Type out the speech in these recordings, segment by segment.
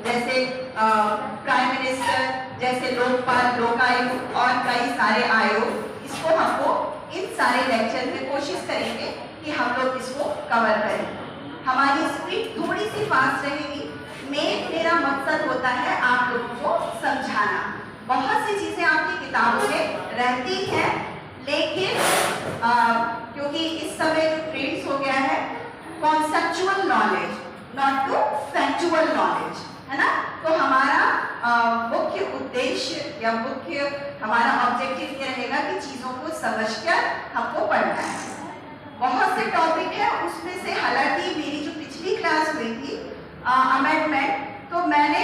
जैसे prime minister, जैसे लोकपाल, लोकायुक्त और कई सारे आयोग। इसको हमको इन सारे लेक्चर में कोशिश करेंगे कि हम लोग इसको कवर करें। हमारी स्पीड थोड़ी सी फास्ट रहेगी। मेरा मकसद होता है आप लोगों को समझाना। बहुत सी चीजें आपकी किताबों में रहती हैं, लेकिन क्योंकि इस समय जो ट्रेंड्स हो गया है conceptual knowledge not to factual knowledge, है ना। तो हमारा मुख्य उद्देश्य या मुख्य हमारा ऑब्जेक्टिव ये रहेगा कि चीजों को समझकर हमको पढ़ना है। बहुत से टॉपिक है उसमें से, हालांकि मेरी जो पिछली क्लास हुई थी अमेंडमेंट, तो मैंने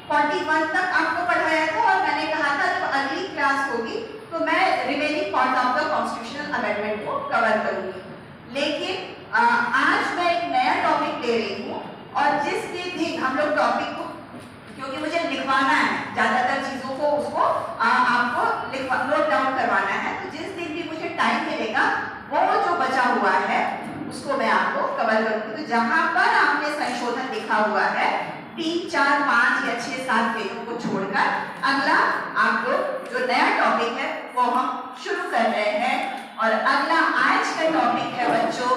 41 तक आपको पढ़ाया था और मैंने कहा था जब अगली क्लास होगी तो मैं remaining part of the constitutional amendment को कवर करूंगी। लेकिन आज मैं एक नया टॉपिक ले रही हूँ और जिसके दिन हम लोग टॉपिक को, क्योंकि मुझे लिखवाना है ज्यादातर चीजों को, उसको आपको नोट डाउन करवाना है, तो जिस दिन भी मुझे टाइम मिलेगा वो जो बचा हुआ है उसको मैं आपको कवर करूंगी। तो जहां पर आपने संशोधन लिखा हुआ है 3, 4, 5 या 6, 7 पेजों को छोड़कर अगला आप लोग जो नया टॉपिक है वो हम शुरू कर रहे हैं। और अगला आज का टॉपिक है बच्चों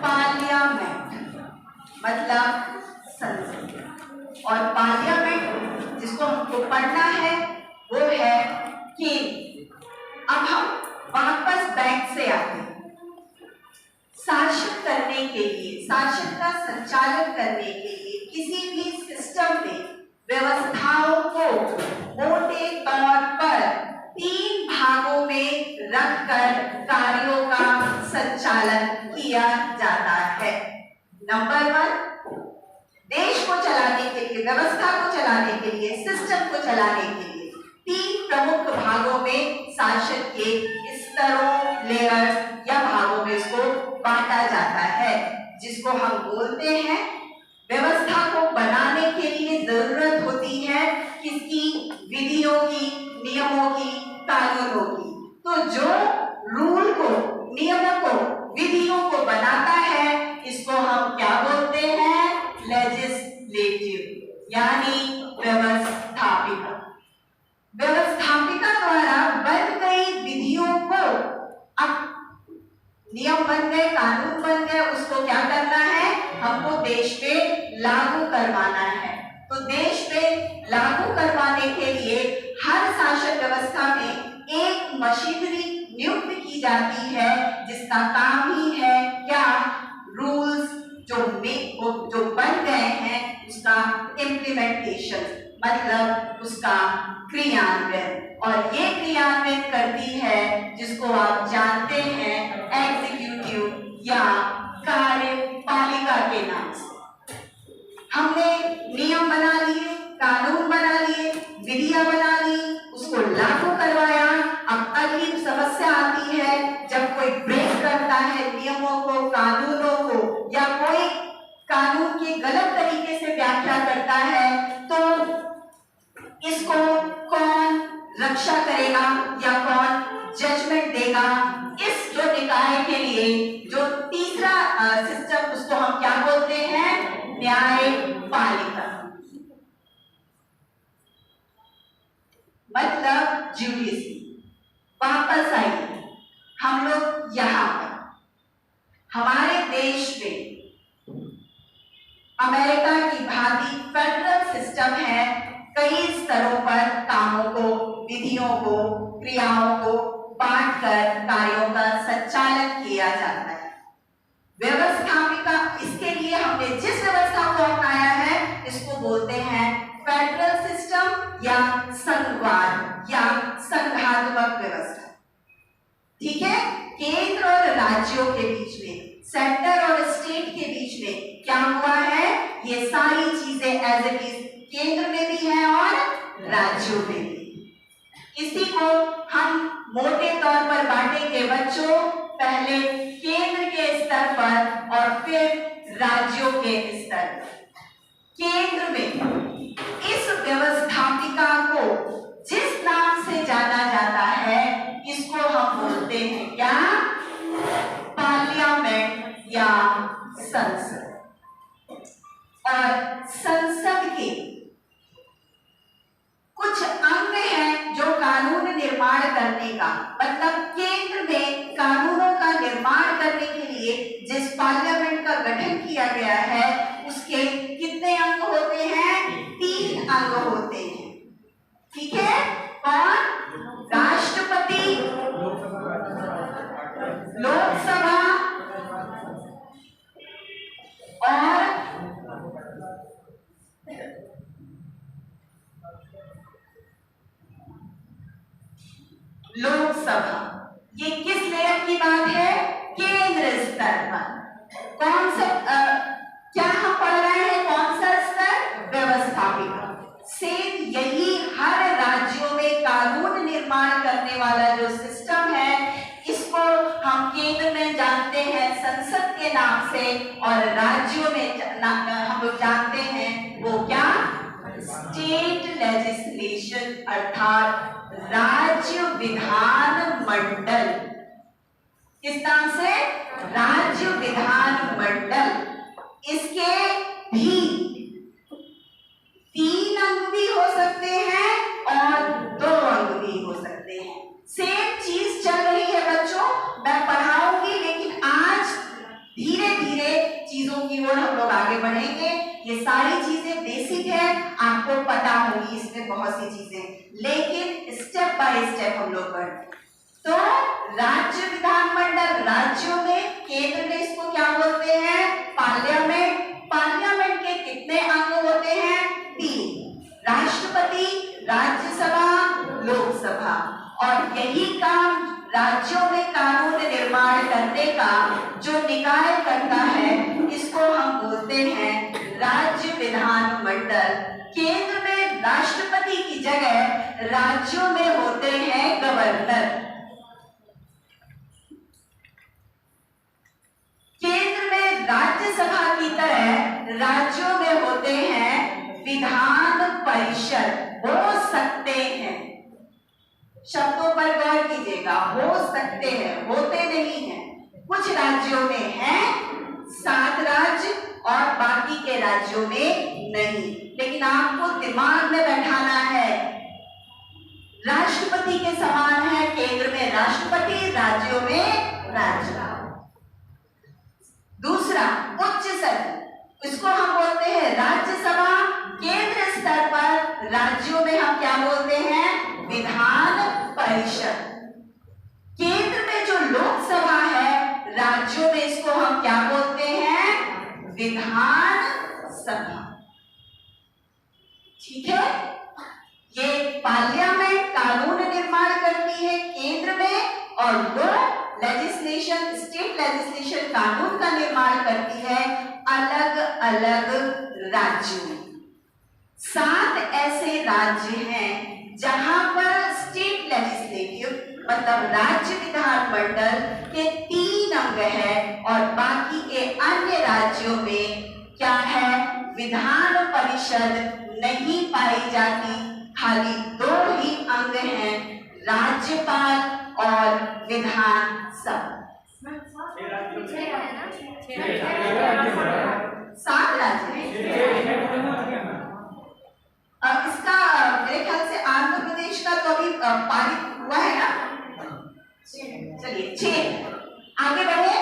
पार्लियामेंट, मतलब संसद। और पार्लियामेंट जिसको हमको पढ़ना है वो है कि अब हम वापस बैंक से आते हैं। शासन करने के लिए, शासन का संचालन करने के लिए किसी भी सिस्टम में व्यवस्थाओं को मोटे तौर पर 3 भागों में रखकर कार्यों का संचालन किया जाता है। नंबर 1, देश को चलाने के लिए, व्यवस्था को चलाने के लिए, सिस्टम को चलाने के लिए 3 प्रमुख भागों में शासन के स्तरों, लेयर्स या भागों में इसको बांटा जाता है, जिसको हम बोलते हैं व्यवस्था को बनाने के लिए जरूरत होती है किसकी? विधियों की, नियमों की, कानूनों की। तो जो रूल को, नियमों को, विधियों को बनाता है इसको हम क्या बोलते हैं? लेजिस्लेटिव, यानी व्यवस्थापिका। व्यवस्थापिका द्वारा बन गई विधियों को, अब नियम बन गए, कानून बन गए, उसको क्या करना है? हमको देश पे लागू करवाना है। तो देश पे लागू करवाने के लिए हर शासन व्यवस्था में एक मशीनरी नियुक्त की जाती है जिसका काम ही है क्या? रूल्स जो बन गए हैं उसका इम्प्लीमेंटेशन, मतलब उसका क्रियान्वयन। और ये क्रियान्वयन करती है जिसको आप जानते हैं एग्जीक्यूटिव या कार्यपालिका के नाम से। हमने नियम बना लिए, कानून बना लिए, विधियां बना ली, उसको लागू करवाया। अब अगली समस्या आती है जब कोई ब्रेक करता है नियमों को, कानूनों को, या कोई कानून की गलत तरीके से व्याख्या करता है, तो इसको कौन रक्षा करेगा या कौन जजमेंट देगा? इस जो निकाय के लिए जो तीसरा सिस्टम, उसको हम क्या बोलते हैं? न्यायपालिका, मतलब ज्यूडिशरी। वापस आइए हम लोग यहाँ पर, हमारे देश में अमेरिका की भांति फेडरल सिस्टम है। कई स्तरों पर कामों को, विधियों को, क्रियाओं को बांटकर कार्यों का संचालन किया जाता है। व्यवस्थापिका, इसके लिए हमने जिस व्यवस्था को अपनाया है इसको बोलते हैं फेडरल सिस्टम या संघवाद या संघात्मक व्यवस्था। ठीक है, केंद्र और राज्यों के बीच में, सेंटर और स्टेट के बीच में क्या हुआ है? ये सारी चीजें एज इट इज केंद्र में भी है और राज्यों में भी। इसी को हम मोटे तौर पर बांटेंगे बच्चों, पहले केंद्र के स्तर पर और फिर राज्यों के स्तर पर। केंद्र में इस व्यवस्थापिका होते हैं, ठीक है? कौन? राष्ट्रपति, लोकसभा और लोकसभा। ये किस लेयर की बात है? केंद्र स्तर पर। कौन सा क्या हम पढ़ रहे हैं? कौन सा स्तर? व्यवस्थापिका। सेम यही हर राज्यों में कानून निर्माण करने वाला जो सिस्टम है, इसको हम केंद्र में जानते हैं संसद के नाम से, और राज्यों में हम लोग जानते हैं वो क्या? स्टेट लेजिस्लेशन, अर्थात राज्य विधान मंडल। किस नाम से? राज्य विधान मंडल। इसके भी 3 अंग भी हो सकते हैं और 2 अंग भी हो सकते हैं। सेम चीज चल रही है बच्चों, मैं पढ़ाऊंगी, लेकिन आज धीरे धीरे चीजों की ओर हम लोग आगे बढ़ेंगे। ये सारी चीजें बेसिक है, आपको पता होगी इसमें बहुत सी चीजें, लेकिन स्टेप बाय स्टेप हम लोग बढ़ेंगे। तो राज्य विधानमंडल, राज्यों में, केंद्र में इसको क्या बोलते हैं? पार्लियामेंट। पार्लियामेंट के कितने अंग होते हैं? 3, राष्ट्रपति, राज्यसभा, लोकसभा। और यही काम राज्यों में कानून निर्माण करने का जो निकाय करता है, इसको हम बोलते हैं राज्य विधान मंडल। केंद्र में राष्ट्रपति की जगह राज्यों में होते हैं गवर्नर। केंद्र में राज्यसभा की तरह राज्यों में होते हैं विधान परिषद। हो सकते हैं, शब्दों पर गौर कीजिएगा, हो सकते हैं, होते नहीं हैं। कुछ राज्यों में हैं, 7 राज्य, और बाकी के राज्यों में नहीं। लेकिन आपको दिमाग में बैठाना है, राष्ट्रपति के समान है, केंद्र में राष्ट्रपति, राज्यों में राज्यपाल। दूसरा, उच्च सदन, इसको हम बोलते हैं राज्यसभा। केंद्र स्तर पर राज्यों में हम क्या बोलते हैं? विधान परिषद। केंद्र में जो लोकसभा है, राज्यों में इसको हम क्या बोलते हैं? विधान सभा। ठीक है? ये पार्लियामेंट कानून निर्माण करती है केंद्र में, और वो लेजिस्लेशन, स्टेट लेजिस्लेशन, कानून का निर्माण करती है अलग अलग राज्यों में। 7 ऐसे राज्य हैं जहां पर स्टेट लेजिस्लेटिव, मतलब राज्य विधान मंडल के 3 अंग है, और बाकी के अन्य राज्यों में क्या है? विधान परिषद नहीं पाई जाती। खाली 2 ही अंग हैं, राज्यपाल और विधानसभा। 7 राज्य हैं। इसका मेरे ख्याल से आंध्र प्रदेश का तो अभी पारित हुआ है ना? चलिए 6। आगे बढ़े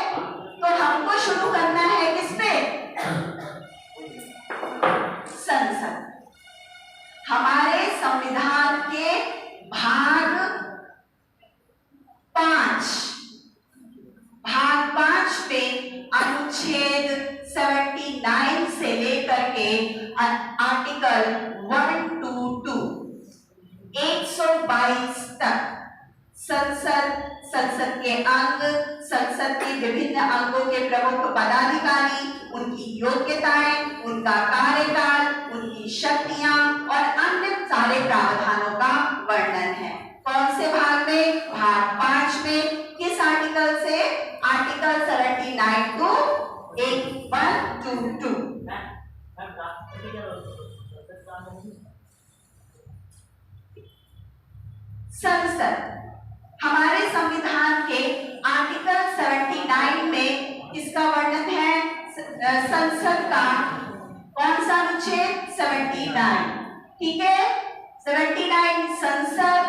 तो हमको शुरू करना है किस पे? संसद। हमारे संविधान के भाग 5 पे अनुच्छेद 79 से लेकर के आर्टिकल 122 122 तक संसद के अंग, संसद के विभिन्न अंगों के प्रमुख पदाधिकारी, उनकी योग्यताएं, उनका कार्यकाल, उनकी शक्तियां और अन्य सारे प्रावधानों का वर्णन है। कौन से भाग में? भाग 5 में। किस आर्टिकल से? Article 79 to 122। संसद हमारे संविधान के आर्टिकल 79 में इसका वर्णन है। संसद का कौन सा अनुच्छेद? 79। ठीक है? 79 संसद,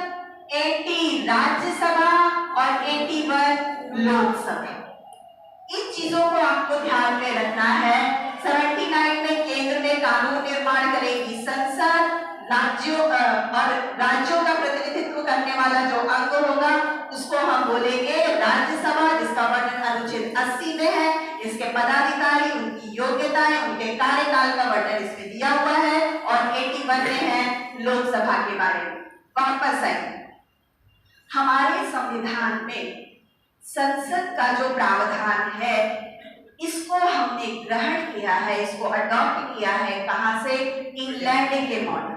80 राज्यसभा और 81 लोकसभा। इन चीजों को आपको ध्यान में रखना है। 79 में केंद्र में कानून निर्माण करेगी संसद, राज्यों और राज्यों का प्रतिनिधित्व करने वाला जो अंग होगा उसको हम बोलेंगे राज्यसभा, जिसका वर्णन अनुच्छेद 80 में है। इसके पदाधिकारी, उनकी योग्यताएं, उनके कार्यकाल का वर्णन इसमें दिया हुआ है। और 81 में है लोकसभा के बारे में। वापस आए, हमारे संविधान में संसद का जो प्रावधान है इसको हमने ग्रहण किया है, इसको अडॉप्ट किया है। कहां से? इंग्लैंड के मॉडल,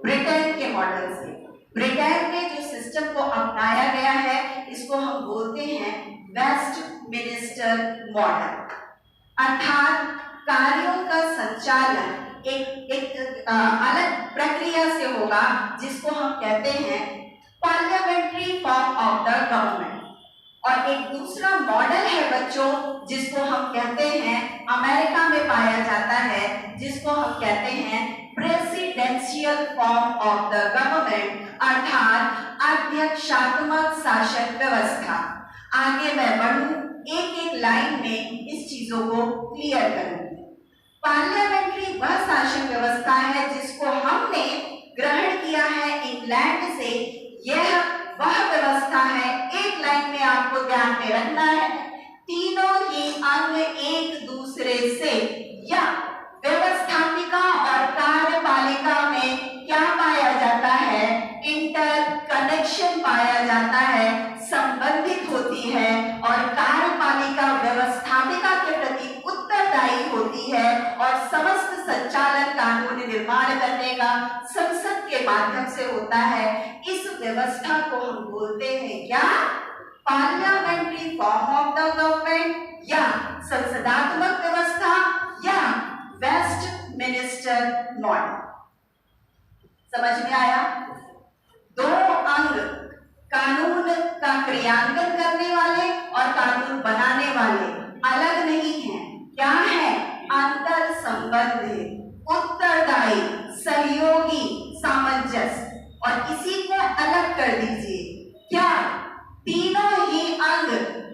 ब्रिटेन के मॉडल से। ब्रिटेन में जो सिस्टम को अपनाया गया है इसको हम बोलते हैं वेस्टमिनिस्टर मॉडल। अर्थात कार्यों का संचालन एक अलग प्रक्रिया से होगा जिसको हम कहते हैं parliamentary form of the government. और एक दूसरा मॉडल है बच्चों जिसको हम कहते हैं, अमेरिका में पाया जाता है, जिसको हम कहते हैं presidential form of the government, अर्थात अध्यक्षात्मक शासन व्यवस्था। आगे मैं बढ़ूं, एक एक लाइन में इस चीजों को क्लियर करूंगी। पार्लियामेंट्री वह शासन व्यवस्था है जिसको हमने ग्रहण किया है इंग्लैंड से। यह वह व्यवस्था है, एक लाइन में आपको ध्यान में रखना है, तीनों ही अंग एक दूसरे से या व्यवस्थापिका और कार्यपालिका में क्या पाया जाता है? इंटर कनेक्शन पाया जाता है, संबंधित होती है। और कार्यपालिका व्यवस्थापिका के प्रति उत्तरदायी होती है और समस्त संचालन कानून निर्माण करने का संसद के माध्यम से होता है। इस व्यवस्था को हम बोलते हैं क्या? Parliamentary form of the government या संसदात्मक व्यवस्था या वेस्टमिनिस्टर मॉडल। समझ में आया? दो अंग कानून का क्रियान्वयन करने वाले और कानून बनाने वाले अलग नहीं हैं। क्या है? अंतर संबंधित, उत्तरदायी, सहयोगी, सामंजस्य। और इसी को अलग कर दीजिए, क्या तीनों ही अंग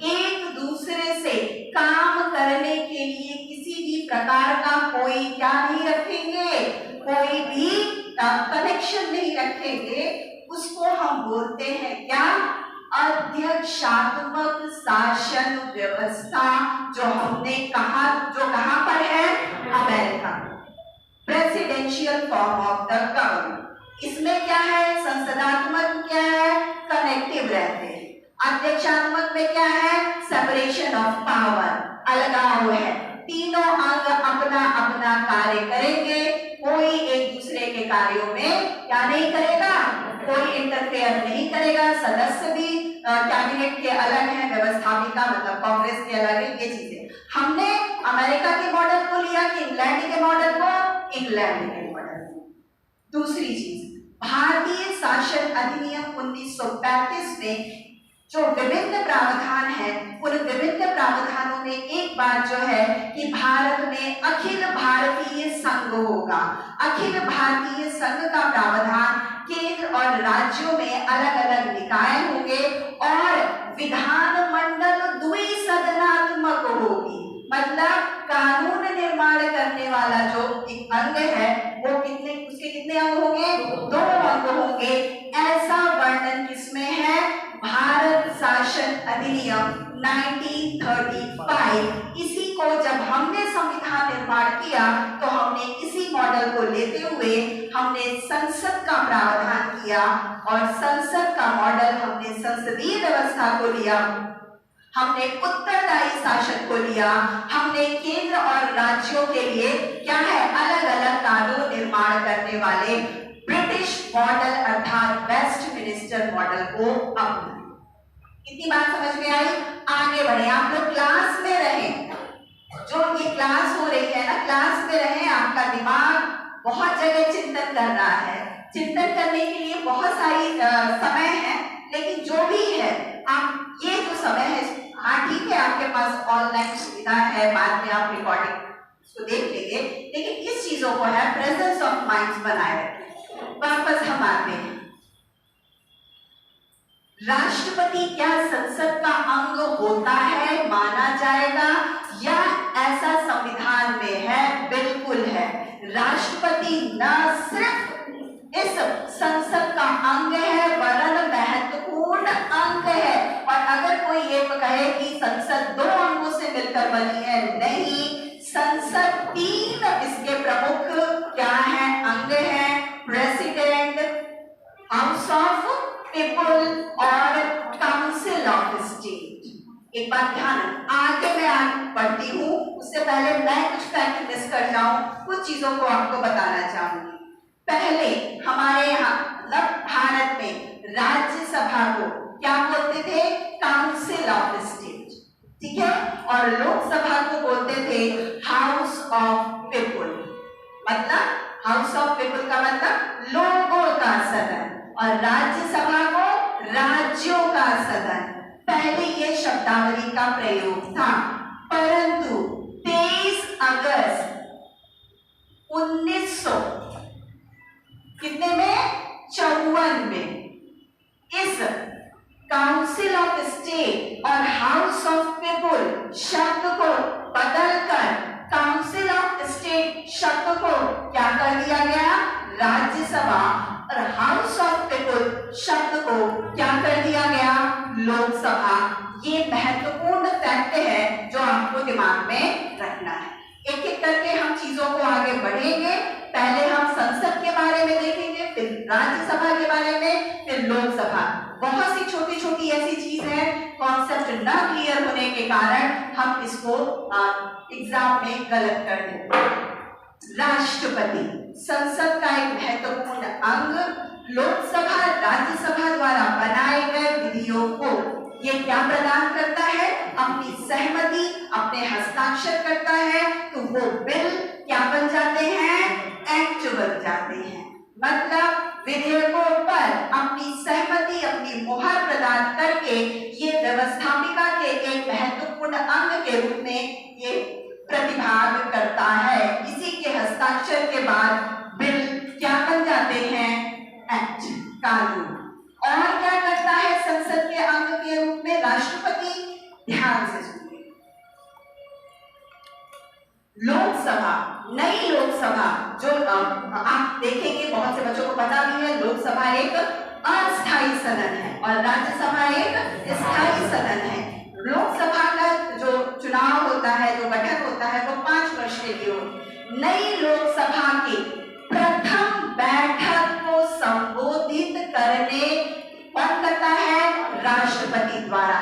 एक दूसरे से काम करने के लिए किसी भी प्रकार का कोई क्या नहीं रखेंगे, कोई भी कनेक्शन नहीं रखेंगे। उसको हम बोलते हैं क्या? अध्यक्षात्मक शासन व्यवस्था, जो हमने कहा, जो कहां पर है? America. Presidential form of the government. इसमें क्या है? संसदात्मक क्या है? कनेक्टिव रहते हैं। अध्यक्षात्मक में क्या है? सेपरेशन ऑफ पावर, अलगाव है। तीनों अंग अपना अपना कार्य करेंगे, कोई एक दूसरे के कार्यों में क्या नहीं करेगा, कोई इंटरफेयर नहीं करेगा। सदस्य भी कैबिनेट के अलग है, व्यवस्थापिका मतलब कांग्रेस के अलग है। ये चीजें हमने अमेरिका के मॉडल को लिया कि इंग्लैंड के मॉडल को, इंग्लैंड के मॉडल। दूसरी चीज, भारतीय शासन अधिनियम 1935 में जो विभिन्न प्रावधान है, उन विभिन्न प्रावधानों में एक बात जो है कि भारत में अखिल भारतीय संघ होगा। अखिल भारतीय संघ का प्रावधान केंद्र और राज्यों में अलग अलग निकाय होंगे और विधानमंडल द्विसदनात्मक होगी। मतलब कानून निर्माण करने वाला जो एक अंग है वो उसके कितने अंग होंगे? 2 अंग होंगे। ऐसा वर्णन किसमें है? भारत शासन अधिनियम 1935। इसी को जब हमने संविधान निर्माण किया तो हमने इसी मॉडल को लेते हुए हमने संसद का प्रावधान किया और संसद का मॉडल हमने संसदीय व्यवस्था को लिया, हमने उत्तरदायी शासन को लिया, हमने केंद्र और राज्यों के लिए क्या है? अलग अलग कानून निर्माण करने वाले ब्रिटिश मॉडल अर्थात वेस्टमिनिस्टर मॉडल को अपनाया। इतनी बात समझ में आई? आगे बढ़े, आप लोग क्लास में रहें। जो ये क्लास हो रही है ना, क्लास में रहें। आपका दिमाग बहुत जगह चिंतन कर रहा है। चिंतन करने के लिए बहुत सारी समय है, लेकिन जो भी है आप ये जो समय है, हाँ ठीक है आपके पास ऑनलाइन सुविधा है, बाद में आप रिकॉर्डिंग उसको देख लेंगे, लेकिन इस चीजों को है प्रेजेंस ऑफ माइंड बनाए रखें। वापस हम आते हैं, राष्ट्रपति क्या संसद का अंग होता है, माना जाएगा या ऐसा संविधान में है? बिल्कुल है। राष्ट्रपति न सिर्फ इस संसद का अंग है, वरन महत्वपूर्ण अंग है। और अगर कोई ये कहे कि संसद 2 अंगों से मिलकर बनी है, नहीं, संसद 3 इसके प्रमुख क्या है, अंग है, प्रेसिडेंट, हाउस ऑफ पीपल और काउंसिल ऑफ स्टेट। एक बात ध्यान, आगे मैं बढ़ती हूँ, उससे पहले मैं कुछ फैक्ट मिस कर जाऊं, कुछ चीजों को आपको बताना चाहूंगी। पहले हमारे यहाँ मतलब भारत में राज्यसभा को क्या बोलते थे, काउंसिल ऑफ स्टेट, ठीक है, और लोकसभा को बोलते थे हाउस ऑफ पीपल। मतलब हाउस ऑफ पीपल का मतलब लोगों का सदन, और राज्यसभा को राज्यों का सदन। पहले ये शब्दावली का प्रयोग था, परंतु 23 अगस्त 1900 कितने में, 54 में इस काउंसिल ऑफ स्टेट और हाउस ऑफ पीपल शब्द को बदलकर काउंसिल ऑफ स्टेट शब्द को क्या कर दिया गया, राज्यसभा, और हाउस ऑफ पीपल शब्द को क्या कर दिया गया, लोकसभा। ये महत्वपूर्ण फैक्ट है जो आपको दिमाग में रखना है। एक एक करके हम चीजों को आगे बढ़ेंगे। पहले हम संसद के बारे में देखेंगे, फिर राज्यसभा के बारे में, फिर लोकसभा। बहुत सी छोटी छोटी ऐसी चीज है, कॉन्सेप्ट न क्लियर होने के कारण हम इसको एग्जाम में गलत कर देते हैं। राष्ट्रपति संसद का एक महत्वपूर्ण अंग, लोकसभा राज्यसभा द्वारा बनाए गए विधियों को ये क्या प्रदान करता है, अपनी सहमति, अपने हस्ताक्षर करता है, तो वो बिल क्या बन जाते हैं, एक्ट बन जाते हैं। मतलब विधेयकों पर अपनी सहमति, अपनी मुहर प्रदान करके ये व्यवस्थापिका के एक महत्वपूर्ण अंग के रूप में ये प्रतिभाग करता है। इसी के हस्ताक्षर के बाद बिल क्या बन जाते हैं, एक्ट, कानून। और क्या करता है संसद के अंग के रूप में राष्ट्रपति, ध्यान से सुनिए। लोकसभा, नई लोकसभा जो आप देखेंगे, बहुत से बच्चों को पता भी है, लोकसभा एक अस्थायी सदन है और राज्यसभा एक स्थायी सदन है। लोकसभा का जो चुनाव होता है, जो गठन होता है, वो 5 वर्ष के लिए होता है। नई लोकसभा की प्रथम बैठक को संबोधित करने कौन करता है, राष्ट्रपति द्वारा।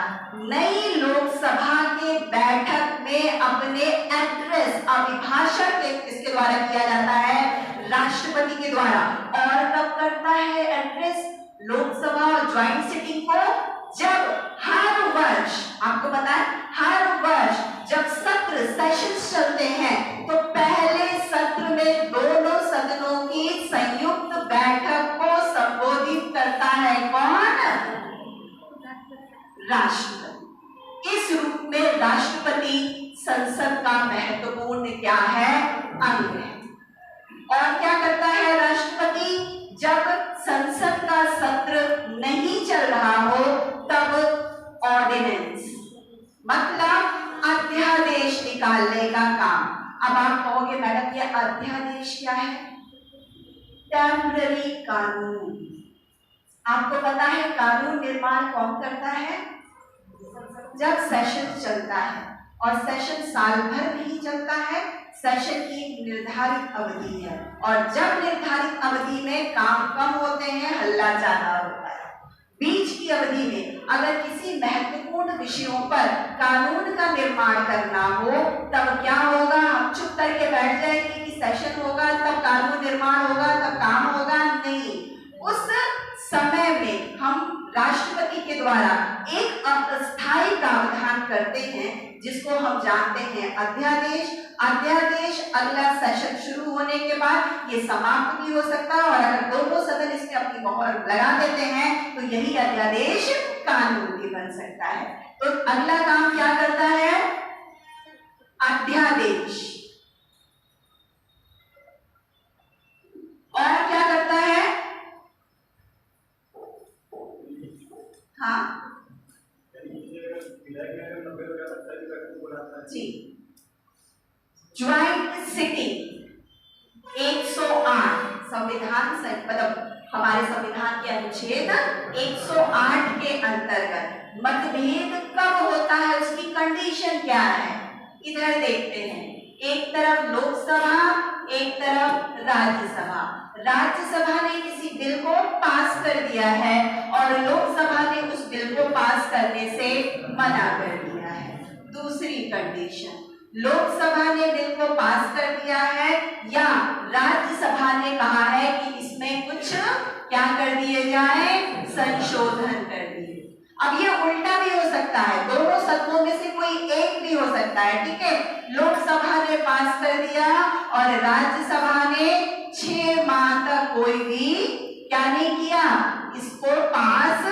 नई लोकसभा के बैठक में अपने एड्रेस, अभिभाषण किसके द्वारा किया जाता है, राष्ट्रपति के द्वारा। और कब करता है एड्रेस लोकसभा और ज्वाइंट सिटिंग को, जब हर वर्ष, आपको पता है हर वर्ष जब सत्र सेशंस चलते हैं, तो पहले सत्र में दोनों सदनों की संयुक्त बैठक को संबोधित करता है कौन, राष्ट्रपति। इस रूप में राष्ट्रपति संसद का महत्वपूर्ण क्या है, अंग है। और क्या करता है राष्ट्रपति, जब संसद का सत्र नहीं चल रहा हो तब ऑर्डिनेंस, मतलब अध्यादेश निकालने का काम। अब आप कहोगे मैडम ये अध्यादेश क्या है, टेम्पररी कानून। आपको पता है कानून निर्माण कौन करता है, जब सेशन चलता है, और सेशन साल भर नहीं चलता है, सेशन की एक निर्धारित अवधि है, और जब निर्धारित अवधि में काम कम होते हैं, हल्ला ज्यादा होता है। बीच की अवधि में अगर किसी महत्वपूर्ण विषयों पर कानून का निर्माण करना हो, तब क्या होगा, हम चुप करके बैठ जाएंगे कि सेशन होगा तब कानून निर्माण होगा, तब काम होगा, नहीं। उस समय में हम राष्ट्रपति के द्वारा एक अस्थायी प्रावधान करते हैं जिसको हम जानते हैं अध्यादेश। अध्यादेश अगला सेशन शुरू होने के बाद ये समाप्त भी हो सकता है, और अगर दोनों सदन इसमें अपनी मोहर लगा देते हैं तो यही अध्यादेश कानून भी बन सकता है। तो अगला काम क्या करता है, अध्यादेश। और क्या करता है, हाँ जी, ज्वाइंट सिटिंग 108 संविधान मतलब हमारे संविधान के अनुच्छेद 108 के अंतर्गत मतभेद कब होता है, उसकी कंडीशन क्या है, इधर देखते हैं। एक तरफ लोकसभा, एक तरफ राज्यसभा। राज्यसभा ने किसी बिल को पास कर दिया है और लोकसभा ने उस बिल को पास करने से मना कर दिया है। दूसरी कंडीशन, लोकसभा ने बिल को पास कर दिया है या राज्यसभा ने कहा है कि इसमें कुछ क्या कर दिए जाए, संशोधन कर दिए। अब ये उल्टा भी हो सकता है, दोनों सत्रों में से कोई एक भी हो सकता है, ठीक है। लोकसभा ने पास कर दिया और राज्यसभा ने 6 माह तक कोई भी क्या नहीं किया, इसको पास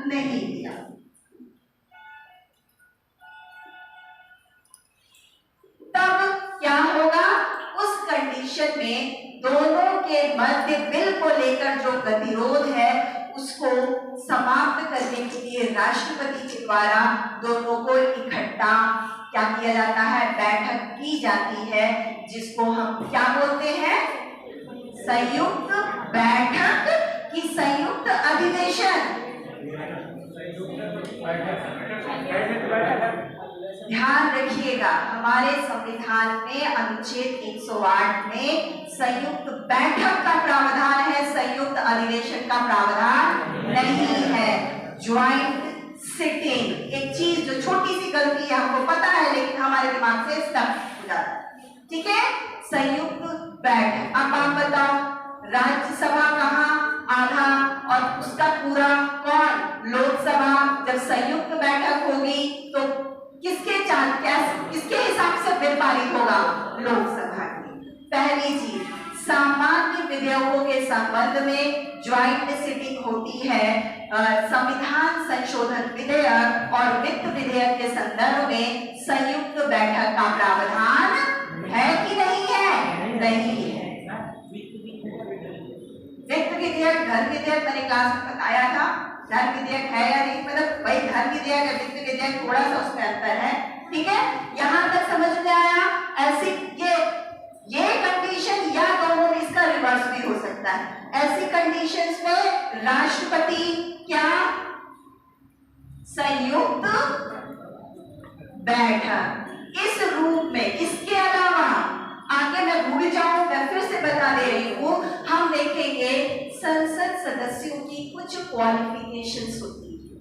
नहीं किया। तब क्या होगा, उस कंडीशन में दोनों के मध्य बिल को लेकर जो गतिरोध है उसको समाप्त करने के लिए राष्ट्रपति के द्वारा दोनों को इकट्ठा क्या किया जाता है, बैठक की जाती है, जिसको हम क्या बोलते हैं, संयुक्त बैठक की संयुक्त अधिवेशन। ध्यान रखिएगा, हमारे संविधान में अनुच्छेद 108 में संयुक्त बैठक का प्रावधान है, संयुक्त अधिवेशन का प्रावधान नहीं है। ज्वाइंट सिटिंग, एक चीज जो छोटी सी गलती है, हमको पता है लेकिन हमारे दिमाग से स्टक हो जाता है, ठीक है। संयुक्त बैठक, अब आप बताओ, राज्यसभा कहाँ, आधा, और उसका पूरा कौन, लोकसभा। जब संयुक्त बैठक होगी तो किसके किसके हिसाब से बिल पारित होगा, लोकसभा की। पहली चीज, सामान्य विधेयकों के संबंध में ज्वाइंट सिटिंग होती है। संविधान संशोधन विधेयक और वित्त विधेयक के संदर्भ में संयुक्त बैठक का प्रावधान है कि नहीं है, नहीं है। वित्त विधेयक, धन विधेयक मैंने क्लास में बताया था, धन विधेयक है या नहीं, मतलब वही धन विधेयक है, वित्त विधेयक थोड़ा सा उसमें अंतर है, ठीक है। यहां तक समझ में आया। ऐसी ये कंडीशन या दोनों में इसका रिवर्स भी हो सकता है। ऐसी कंडीशंस में राष्ट्रपति क्या, संयुक्त बैठक इस रूप में। इसके अलावा आगे मैं भूल जाऊं, मैं फिर से बता दे रही हूं, हम देखेंगे संसद सदस्यों की कुछ क्वालिफिकेशंस होती है,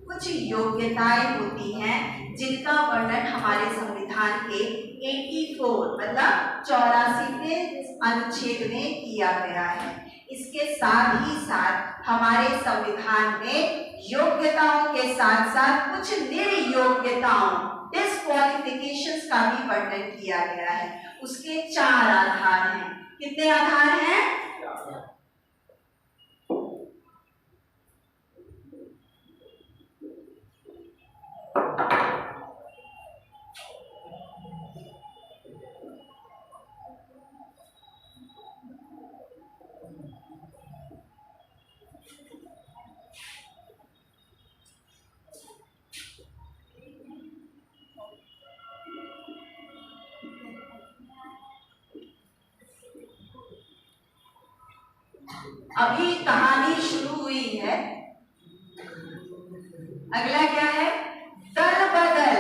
कुछ योग्यताएं होती हैं, जिनका वर्णन हमारे संविधान के 84 मतलब 84वें अनुच्छेद में किया गया है। इसके साथ ही साथ हमारे संविधान में योग्यताओं के साथ साथ कुछ निर्योग्यताओं, डिस्क्वालिफिकेशंस का भी वर्णन किया गया है। उसके 4 आधार हैं। कितने आधार हैं? अभी कहानी शुरू हुई है, अगला क्या है? दल बदल।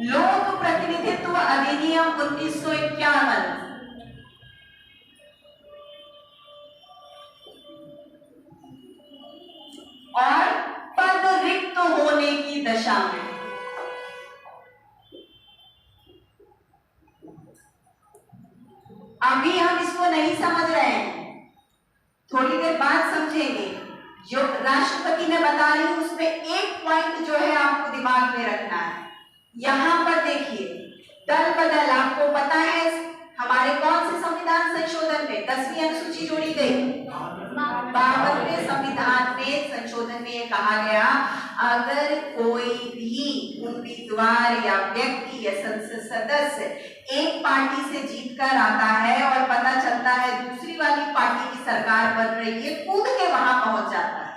लोक प्रतिनिधित्व अधिनियम 1951 और पद रिक्त होने की दशा में अभी हम इसको नहीं समझ रहे हैं, थोड़ी देर बाद समझेंगे। जो राष्ट्रपति ने बता रही हूं उसमें एक पॉइंट जो है आपको दिमाग में रखना है। यहां पर देखिए, दल बदल, आपको पता है हमारे कौन से संविधान संशोधन में 10वीं अनुसूची जोड़ी गई, 52वें संविधान में संशोधन में ये कहा गया, अगर कोई भी उम्मीदवार या व्यक्ति या संसद सदस्य एक पार्टी से जीत कर आता है और पता चलता है दूसरी वाली पार्टी की सरकार बन रही है, कूद के वहां पहुंच जाता है,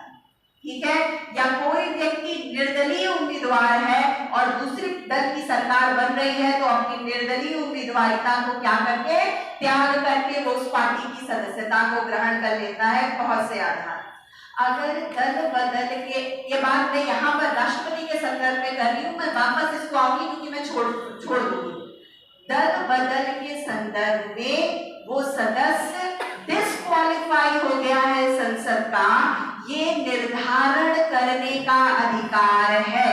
ठीक है, या कोई व्यक्ति निर्दलीय उम्मीदवार है और दूसरी दल की सरकार बन रही है तो अपनी निर्दलीय उम्मीदवारिता को क्या करके त्याग करके वो उस पार्टी की सदस्यता को ग्रहण कर लेता है। बहुत से आधार अगर दल बदल के, ये बात मैं यहाँ पर राष्ट्रपति के संदर्भ में कर रही हूँ, मैं वापस इसको आऊंगी क्योंकि मैं छोड़ दूंगी। दल बदल के संदर्भ में वो सदस्य डिस्क्वालीफाई हो गया है संसद का, ये निर्धारण करने का अधिकार है।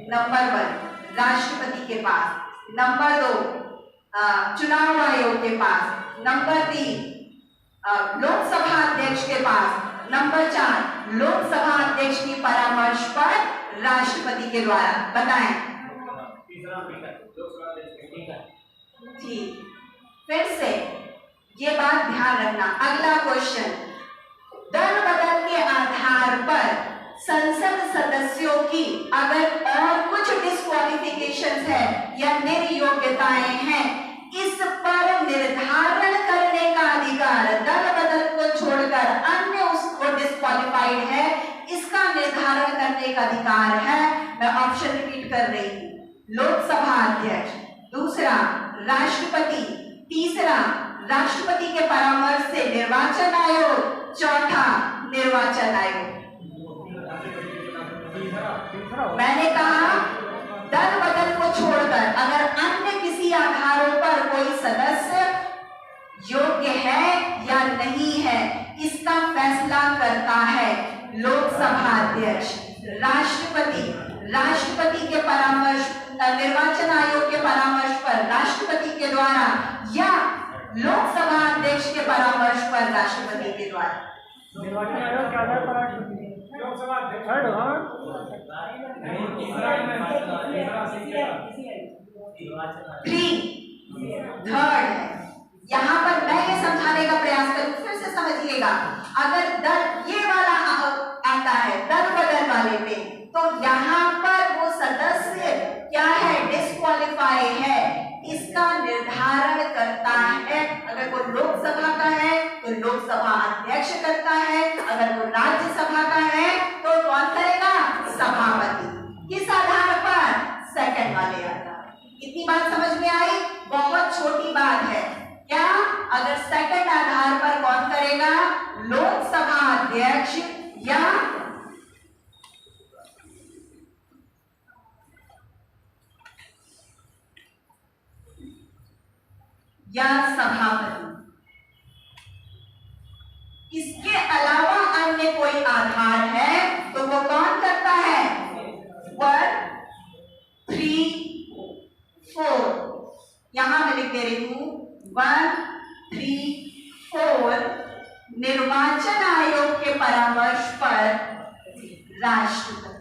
नंबर 1 राष्ट्रपति के पास, नंबर 2 चुनाव आयोग के पास, नंबर 3 लोकसभा अध्यक्ष के पास, नंबर 4 लोकसभा अध्यक्ष की परामर्श पर राष्ट्रपति के द्वारा। बताएं। ठीक, फिर से ये बात ध्यान रखना। अगला क्वेश्चन, दल बदल के आधार पर संसद सदस्यों की अगर और कुछ डिस्क्वालिफिकेशंस है या निर्योग्यताएं हैं, इस पर निर्धारण करने का अधिकार दल बदल को छोड़कर अन्य उसको डिस्क्वालिफाइड है, इसका निर्धारण करने का अधिकार है। मैं ऑप्शन रिपीट कर रही हूँ। लोकसभा अध्यक्ष, दूसरा राष्ट्रपति, तीसरा राष्ट्रपति के परामर्श से निर्वाचन आयोग, चौथा निर्वाचन आयोग। मैंने कहा दल बदल को छोड़कर अगर अन्य किसी आधारों पर कोई सदस्य योग्य है या नहीं है, इसका फैसला करता है लोकसभा अध्यक्ष। राष्ट्रपति के परामर्श, निर्वाचन आयोग के परामर्श पर राष्ट्रपति के द्वारा या लोकसभा अध्यक्ष के परामर्श पर राष्ट्रपति के द्वारा। निर्वाचन आयोग के आधार पर राष्ट्रपति, लोकसभा अध्यक्ष, थर्ड है। यहाँ पर मैं ये समझाने का प्रयास करूँ, फिर से समझिएगा। अगर दल ये वाला आता है दल बदल वाले में, तो यहाँ पर वो सदस्य क्या है, डिस्क्वालीफाई है, इसका निर्धारण करता है। अगर वो लोकसभा का है तो लोकसभा अध्यक्ष करता है, अगर वो राज्यसभा का है तो कौन करेगा, सभापति। किस आधार पर, सेकंड वाले आधार। इतनी बात समझ में आई? बहुत छोटी बात है क्या? अगर सेकंड आधार पर कौन करेगा, लोकसभा अध्यक्ष या सभापति। इसके अलावा अन्य कोई आधार है तो वो कौन करता है, 1, 3, 4। यहां मैं लिख दे रही हूं 1, 3, 4। निर्वाचन आयोग के परामर्श पर राष्ट्रपति।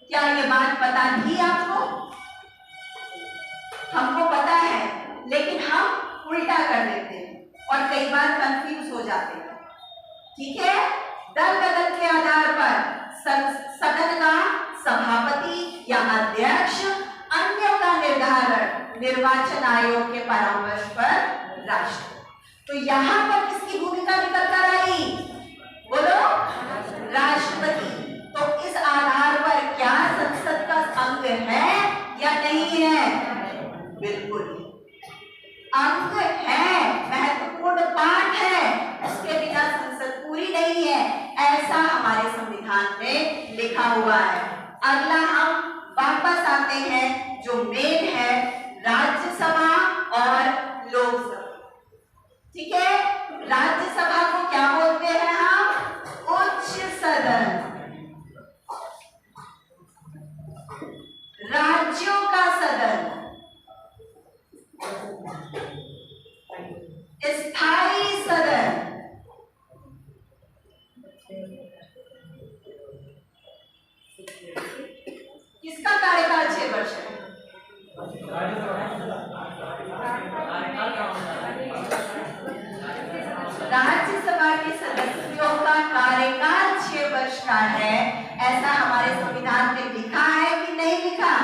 क्या ये बात पता थी आपको? हमको पता है, लेकिन हम उल्टा कर देते हैं और कई बार कंफ्यूज हो जाते हैं। ठीक है, दल बदल के आधार पर सदन का सभापति या अध्यक्ष, अन्य का निर्धारण निर्वाचन आयोग के परामर्श पर राष्ट्रपति। तो यहां पर किसकी भूमिका निकल कर आई, बोलो, राष्ट्रपति। तो इस आधार पर क्या संसद का अंग है या नहीं है? बिल्कुल अंग है, महत्वपूर्ण पार्ट है, उसके बिना संसद पूरी नहीं है, ऐसा हमारे संविधान में लिखा हुआ है। अगला हम वापस आते हैं, जो मेन है राज्यसभा और लोकसभा। ठीक है, राज्यसभा को क्या बोलते हैं हम, उच्च सदन। राज्यों का सदन, स्थायी सदन। किसका कार्यकाल 6 वर्ष है? राज्यसभा के सदस्यों का कार्यकाल 6 वर्ष का है, ऐसा हमारे संविधान में लिखा है कि नहीं लिखा?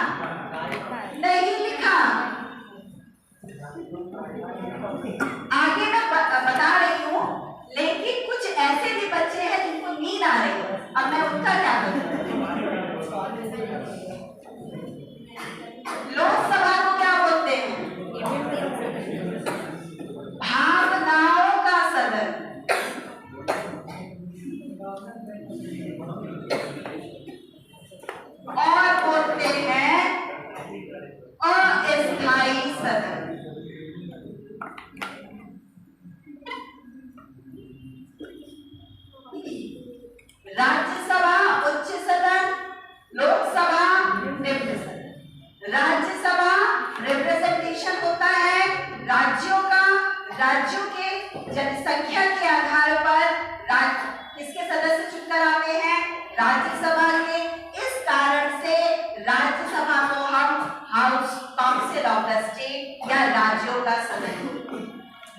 राज्यों के जनसंख्या के आधार पर किसके सदस्य चुनकर आते हैं? राज्यसभा के। इस कारण से राज्यसभा को हम house council of the state या राज्यों का सदन बोलते हैं,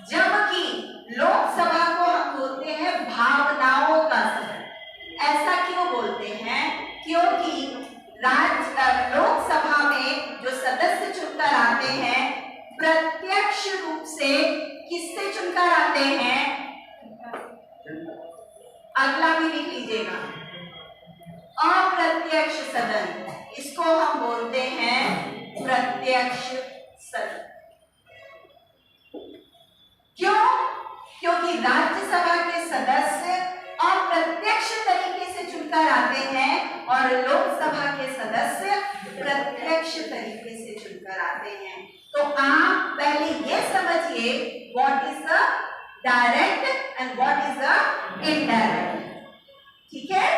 जबकि लोकसभा को हम बोलते हैं भावनाओं का सदन। ऐसा क्यों बोलते हैं? क्योंकि लोकसभा में जो सदस्य चुनकर आते हैं प्रत्यक्ष रूप से किससे चुनकर आते हैं? अगला भी लिख लीजिएगा, अप्रत्यक्ष सदन। इसको हम बोलते हैं प्रत्यक्ष सदन। क्यों? क्योंकि राज्यसभा के सदस्य अप्रत्यक्ष तरीके से चुनकर आते हैं और लोकसभा के सदस्य प्रत्यक्ष तरीके से चुनकर आते हैं। तो आप पहले ये समझिए what is the direct and what is the indirect. ठीक है,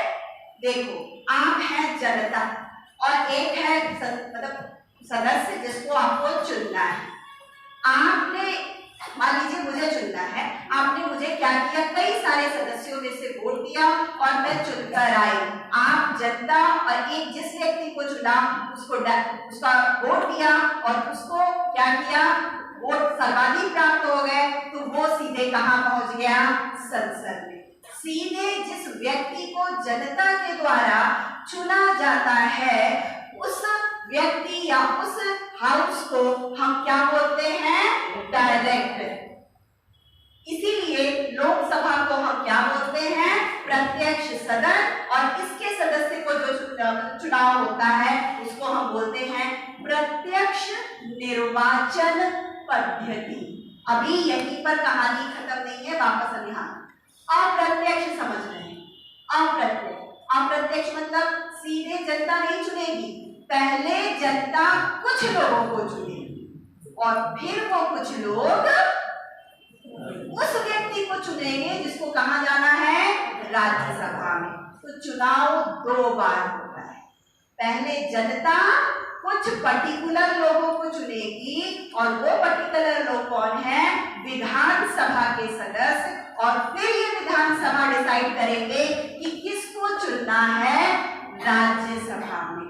देखो आप हैं जनता और एक है मतलब सदस्य जिसको आपको चुनना है। आपने मान लीजिए मुझे चुनना है, आपने मुझे क्या किया, कई सारे सदस्यों में से वोट दिया और मैं चुनकर आई। आप जनता और एक जिस व्यक्ति को चुना उसको उसका वोट दिया और उसको क्या किया, वोट सर्वाधिक प्राप्त हो गए, तो वो सीधे कहां पहुंच गया? संसद में। सीधे जिस व्यक्ति को जनता के द्वारा चुना जाता है उस व्यक्ति या उस हाउस को हम क्या बोलते हैं? डायरेक्ट। इसीलिए लोकसभा को हम क्या बोलते हैं? प्रत्यक्ष सदन। और इसके सदस्य को जो चुनाव होता है उसको हम बोलते हैं प्रत्यक्ष निर्वाचन पद्धति। अभी यहीं पर कहानी खत्म नहीं है, वापस अब यहाँ अप्रत्यक्ष समझ रहे हैं। अप्रत्यक्ष मतलब सीधे जनता नहीं चुनेगी, पहले जनता कुछ लोगों को चुनेगी और फिर वो कुछ लोग उस व्यक्ति को चुनेंगे जिसको कहां जाना है? राज्यसभा में। तो चुनाव 2 बार होता है। पहले जनता कुछ पर्टिकुलर लोगों को चुनेगी और वो पर्टिकुलर लोग कौन है? विधानसभा के सदस्य। और फिर ये विधानसभा डिसाइड करेंगे कि किसको चुनना है राज्यसभा में।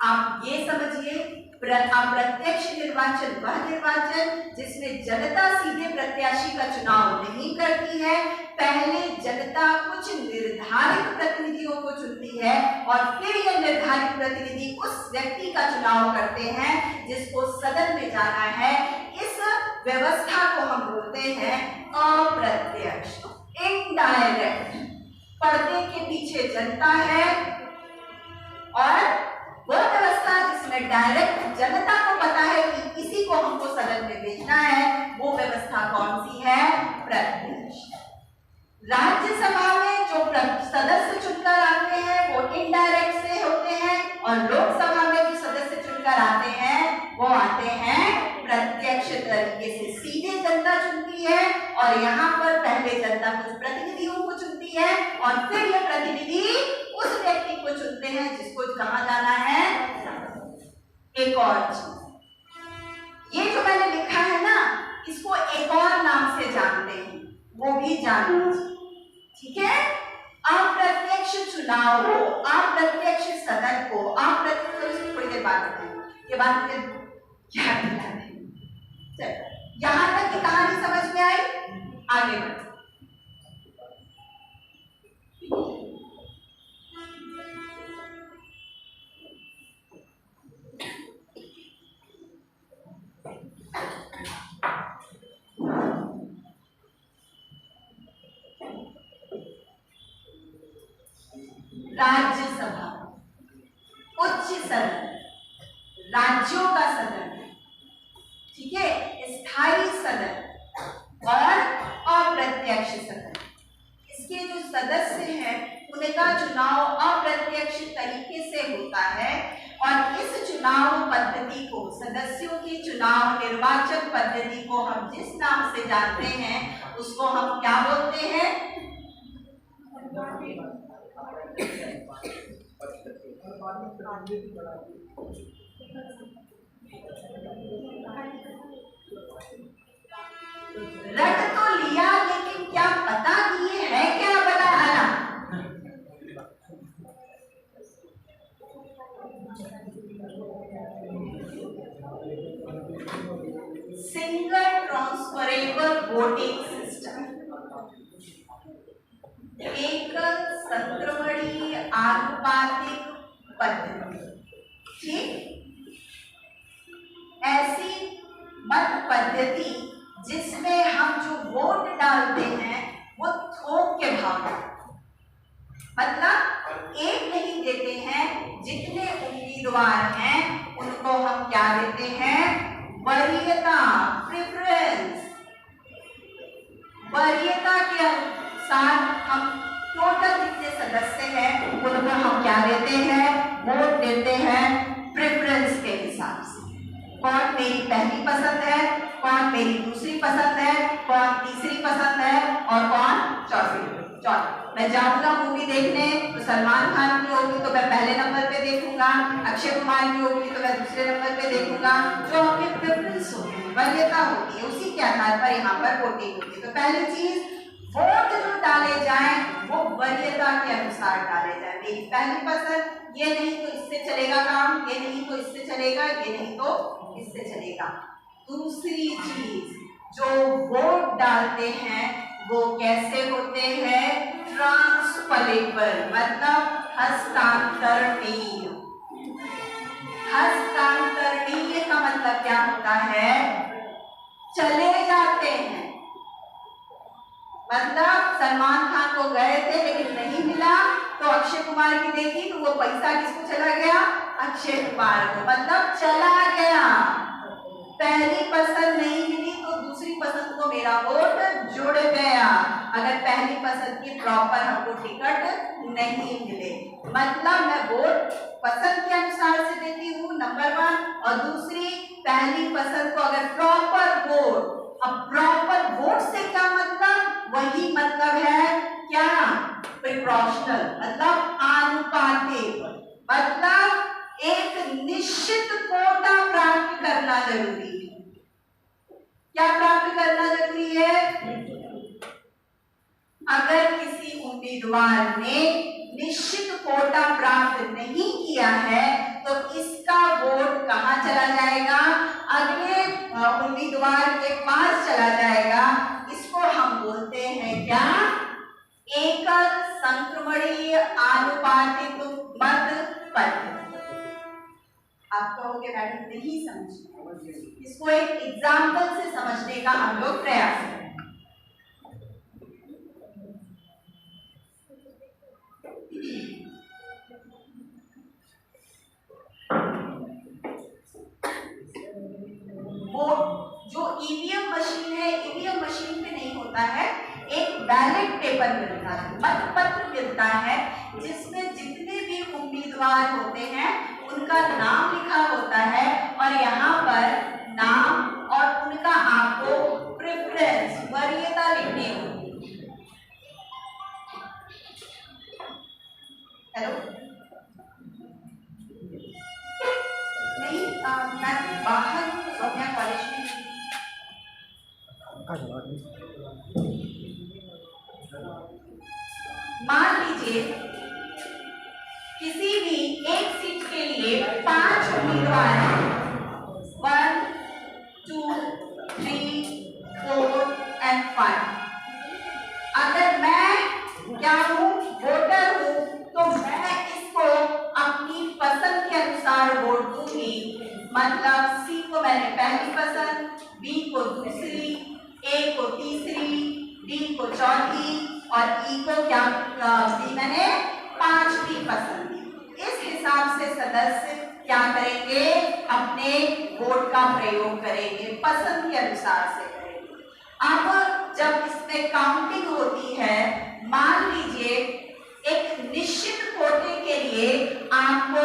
आप ये समझिए अप्रत्यक्ष निर्वाचन वह निर्वाचन जिसमें जनता सीधे प्रत्याशी का चुनाव नहीं करती है, पहले जनता कुछ निर्धारित प्रतिनिधियों को चुनती है और फिर यह निर्धारित प्रतिनिधि उस व्यक्ति का चुनाव करते हैं जिसको सदन में जाना है। इस व्यवस्था को हम बोलते हैं अप्रत्यक्ष, इनडायरेक्ट। पर्दे के पीछे जनता है और वो व्यवस्था जिसमें डायरेक्ट जनता को पता है कि इसी को हमको सदन में भेजना है, वो व्यवस्था कौन सी है? प्रत्यक्ष। राज्यसभा में जो सदस्य चुनकर आते हैं वो इनडायरेक्ट से होते हैं और लोकसभा में जो सदस्य चुनकर आते हैं वो आते हैं प्रत्यक्ष तरीके से। सीधे जनता चुनती है और यहाँ पर पहले जनता कुछ प्रतिनिधियों को चुनती है और फिर ये प्रतिनिधि उस व्यक्ति को चुनते हैं जिसको कहां जाना है। एक और चीज, ये जो मैंने लिखा है ना, इसको एक और नाम से जानते हैं, वो भी जान लीजिए। ठीक है, अप्रत्यक्ष चुनाव को, अप्रत्यक्ष सदन को, अप्रत्यक्ष थोड़ी देर बाद बताएंगे, ये बात मुझे क्या बताना है। चलो यहां तक की कहानी समझ में आई, आगे बढ़ते। राज्यसभा, उच्च सदन, राज्यों का सदन, ठीक है, स्थायी सदन और अप्रत्यक्ष सदन। इसके जो सदस्य हैं उनका चुनाव अप्रत्यक्ष तरीके से होता है और इस चुनाव पद्धति को, सदस्यों की चुनाव निर्वाचन पद्धति को हम जिस नाम से जानते हैं उसको हम क्या बोलते हैं? वोटिंग सिस्टम, एकल संक्रमणीय आनुपातिक पद्धति। ठीक, ऐसी मत पद्धति जिसमें हम जो वोट डालते हैं वो थोक के भाव, मतलब एक नहीं देते हैं, जितने उम्मीदवार हैं उनको हम क्या देते हैं, वरीयता, प्रेफरेंस। वरीयता के अनुसार हम टोटल जितने सदस्य हैं उनको हम क्या देते हैं, वोट देते हैं प्रेफरेंस के हिसाब से। कौन मेरी पहली पसंद है, कौन मेरी दूसरी पसंद है, कौन तीसरी पसंद है और कौन चौथी। मैं जाऊंगा मूवी देखने तो सलमान खान की होगी तो मैं पहले नंबर पे देखूंगा, अक्षय कुमार की होगी तो मैं दूसरे नंबर पे देखूंगा। जो आपके प्रेफरेंस होते हैं, वरीयता होती है, उसी के आधार पर यहाँ पर वोटिंग होती है। तो पहली चीज, वोट जो डाले जाए वो वरीयता के अनुसार डाले जाए। मेरी पहली पसंद, ये नहीं तो इससे चलेगा काम, ये नहीं तो इससे चलेगा, ये नहीं तो इससे चलेगा। दूसरी चीज, जो वोट डालते हैं वो कैसे होते हैं, ट्रांसफरेबल, मतलब हस्तांतरणीय। हस्तांतरणीय का मतलब क्या होता है, चले जाते हैं। मतलब सलमान खान को गए थे लेकिन नहीं मिला तो अक्षय कुमार की देखी तो वो पैसा किसको चला गया, अक्षय कुमार को, मतलब चला गया। पहली पसंद नहीं मिली तो दूसरी पसंद को मेरा वोट जुड़ गया, अगर पहली पसंद की प्रॉपर हमको टिकट नहीं मिले। मतलब मैं वोट पसंद के अनुसार से देती हूँ, नंबर 1, और दूसरी पहली पसंद को अगर प्रॉपर वोट। अब प्रॉपर वोट से क्या मतलब, वही मतलब है क्या, प्रोपोर्शनल, मतलब आनुपातिक, मतलब एक निश्चित कोटा प्राप्त करना जरूरी है। क्या प्राप्त करना जरूरी है, अगर किसी उम्मीदवार ने निश्चित कोटा प्राप्त नहीं किया है तो इसका वोट कहां चला जाएगा, अगले उम्मीदवार के पास चला जाएगा। इसको हम बोलते हैं क्या, एकल संक्रमणीय आनुपातिक मत पद्धति। आप कहोगे मैडम नहीं समझी, इसको एक एग्जाम्पल से समझने का हम लोग प्रयास करें। वो जो ईवीएम मशीन है, ईवीएम मशीन पे नहीं होता है, एक बैलेट पेपर मिलता है, मतपत्र मिलता है, जिसमें जितने भी उम्मीदवार होते हैं उनका नाम लिखा होता है और यहाँ पर नाम और उनका आपको प्रेफरेंस, वरीयता लिखनी होगी। हेलो, नहीं मैं बाहर सौम्या कॉलेज में। मान लीजिए किसी भी एक सीट के लिए 5 उम्मीदवार हैं, 1, 2, 3, 4 and 5। अगर मैं क्या हूँ, वोटर हूँ, तो मैं इसको अपनी पसंद के अनुसार वोट दूंगी। मतलब सी को मैंने पहली पसंद, बी को दूसरी, ए को तीसरी, डी को चौथी और ई को क्या मैंने 5वीं पसंद दी। इस हिसाब से सदस्य क्या करेंगे, अपने वोट का प्रयोग करेंगे, पसंद के अनुसार से करेंगे। अब जब इसमें काउंटिंग होती है, मान लीजिए एक निश्चित कोटे के लिए आपको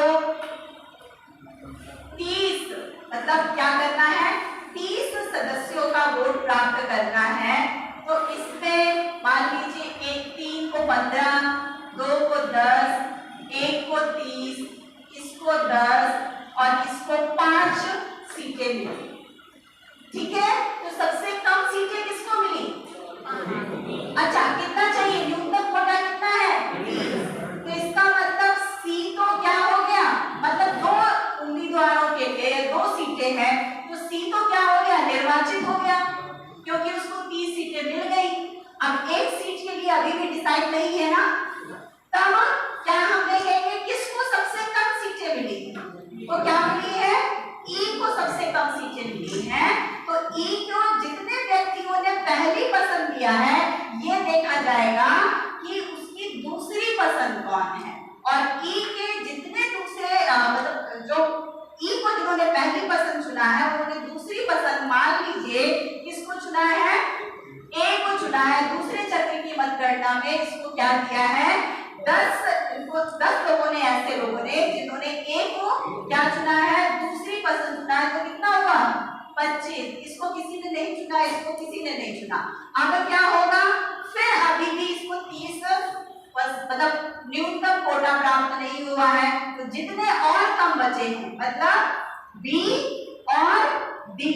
30, मतलब क्या करना है, 30 सदस्यों का वोट प्राप्त करना है। तो इसमें मान लीजिए 3 को 15, 2 को 10, 1 को 30, इसको 10 और इसको 5 सीटें मिली। ठीक है, तो सबसे कम सीटें किसको मिली, अच्छा कितना चाहिए, न्यूनतम कोटा कितना है, 30। तो इसका मतलब सी तो क्या हो गया, मतलब 2 उम्मीदवारों के लिए 2 सीटें हैं, तो सी तो क्या हो गया, निर्वाचित हो गया, क्योंकि उसको अब एक सीट के लिए अभी भी डिसाइड नहीं है ना, तब क्या हम देखेंगे किसको सबसे कम सीटें मिली, तो क्या मिली है, ई को सबसे कम सीटें मिली हैं। तो ई को जितने व्यक्तियों ने पहली पसंद किया है ये देखा जाएगा कि उसकी दूसरी पसंद कौन है, और ई के जितने दूसरे मतलब जो ई को जिन्होंने पहली पसंद चुना है उन्होंने दूसरी पसंद, मान लीजिए किसको चुना है, ए को चुना है, दूसरे चक्र की मतगणना में इसको क्या दिया है, 10 लोगों ने, ऐसे लोगों ने जिन्होंने ए को क्या चुना है, दूसरी पसंद चुना है, तो कितना हुआ 25। इसको किसी ने नहीं चुना, इसको किसी ने नहीं चुना। अब क्या होगा, फिर अभी भी इसको 30 मतलब न्यूनतम कोटा प्राप्त नहीं हुआ है, तो जितने और कम बचे हैं मतलब बी और डी,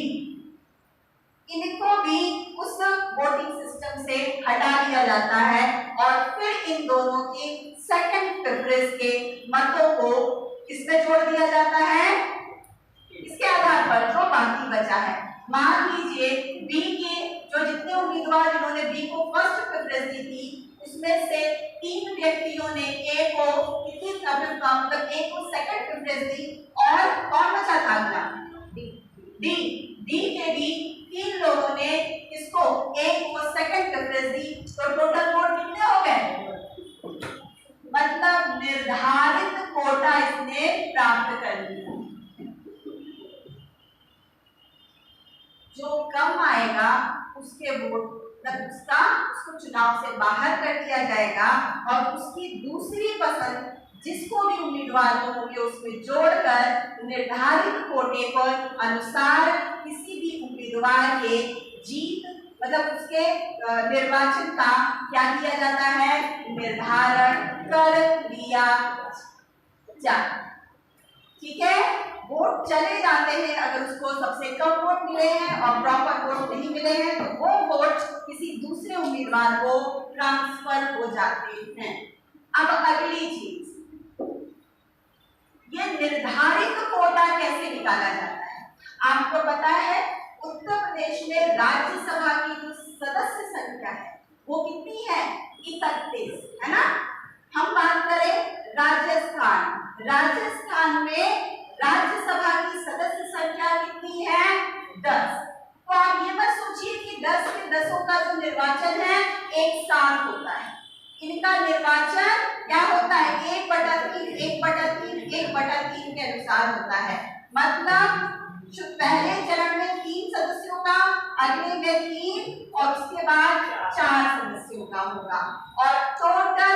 इनको भी उस वोटिंग सिस्टम से हटा दिया जाता है और फिर इन दोनों की सेकंड प्रेफरेंस के मतों को किसमें जोड़ दिया जाता है, इसके आधार पर जो बाकी बचा है। मान लीजिए बी के जो जितने उम्मीदवार जिन्होंने बी को फर्स्ट प्रेफरेंस दी थी उसमें से 3 व्यक्तियों ने ए को कितनी मतलब ए को सेकंड प्रेफरेंस दी, और कौन बचा था अगला, डी के भी 3 लोगों ने इसको ए को सेकंड प्रेफरेंस दी, तो टोटल वोट कितने हो गए, मतलब निर्धारित कोटा इसने प्राप्त कर लिया। जो कम आएगा उसके वोट उसको चुनाव से बाहर कर दिया जाएगा और उसकी दूसरी पसंद जिसको भी उम्मीदवार को होगी उसमें जोड़कर निर्धारित कोटे पर अनुसार किसी भी उम्मीदवार के जीत मतलब उसके निर्वाचन का क्या किया जाता है, निर्धारण कर लिया जाता। ठीक है, वोट चले जाते हैं अगर उसको सबसे कम वोट मिले हैं और प्रॉपर वोट नहीं मिले हैं तो वो वोट किसी दूसरे उम्मीदवार को ट्रांसफर हो जाते हैं। अब अगली चीज, ये निर्धारित कोटा कैसे निकाला जाता है। आपको पता है उत्तर प्रदेश में राज्यसभा की जो सदस्य संख्या है वो कितनी है, 31 है ना। हम बात करें राजस्थान में राज्यसभा की सदस्य संख्या कितनी है, 10। तो आप ये मत सोचिए कि 10 के 10 का जो निर्वाचन है एक साथ होता है, इनका निर्वाचन क्या होता है 1/3 के अनुसार होता है। मतलब पहले चरण में 3 सदस्यों का, अगले में 3 और उसके बाद 4 सदस्यों का होगा। और टोटल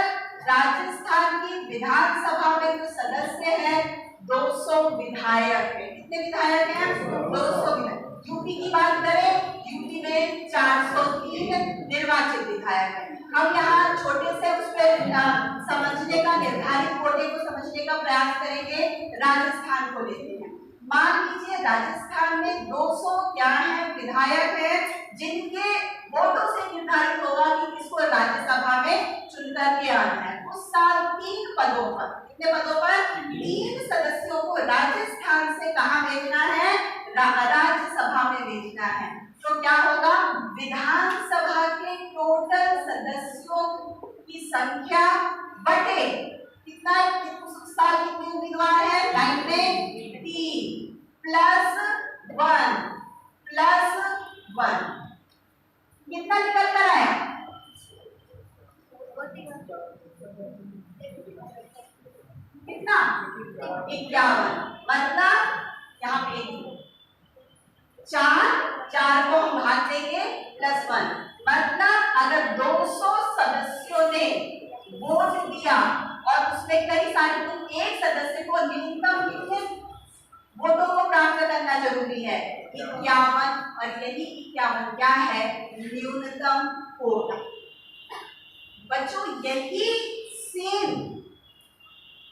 राजस्थान की विधानसभा में जो सदस्य है 200 विधायक है। कितने विधायक हैं, 200 विधायक। यूपी की बात करें, यूपी में 403 निर्वाचित विधायक हैं। हम यहाँ छोटे से उस पर समझने का, निर्धारित कोटे को समझने का प्रयास करेंगे। राजस्थान को लेते हैं, मान लीजिए राजस्थान में 200 क्या है विधायक हैं जिनके वोटों से निर्धारित होगा कि किसको राज्यसभा में चुनकर के आना है। उस साल 3 पदों पर, कितने पदों पर, 3 सदस्यों को राजस्थान से कहां भेजना है, राज्यसभा में भेजना है। तो क्या होगा, विधानसभा के टोटल सदस्यों की संख्या बटे कितना, उस साल कितने उम्मीदवार है, लाइन में 3 +1 कितना निकल कर आया, कितना 51। मतलब यहाँ पे 4 को हम भाग देंगे +1, मतलब अगर 200 सदस्यों ने वोट दिया और उसमें कई सारे, तो एक सदस्य को न्यूनतम कितने वोटों को प्राप्त करना जरूरी है, 51। और यही 51 क्या है, न्यूनतम कोटा। बच्चों यही सेम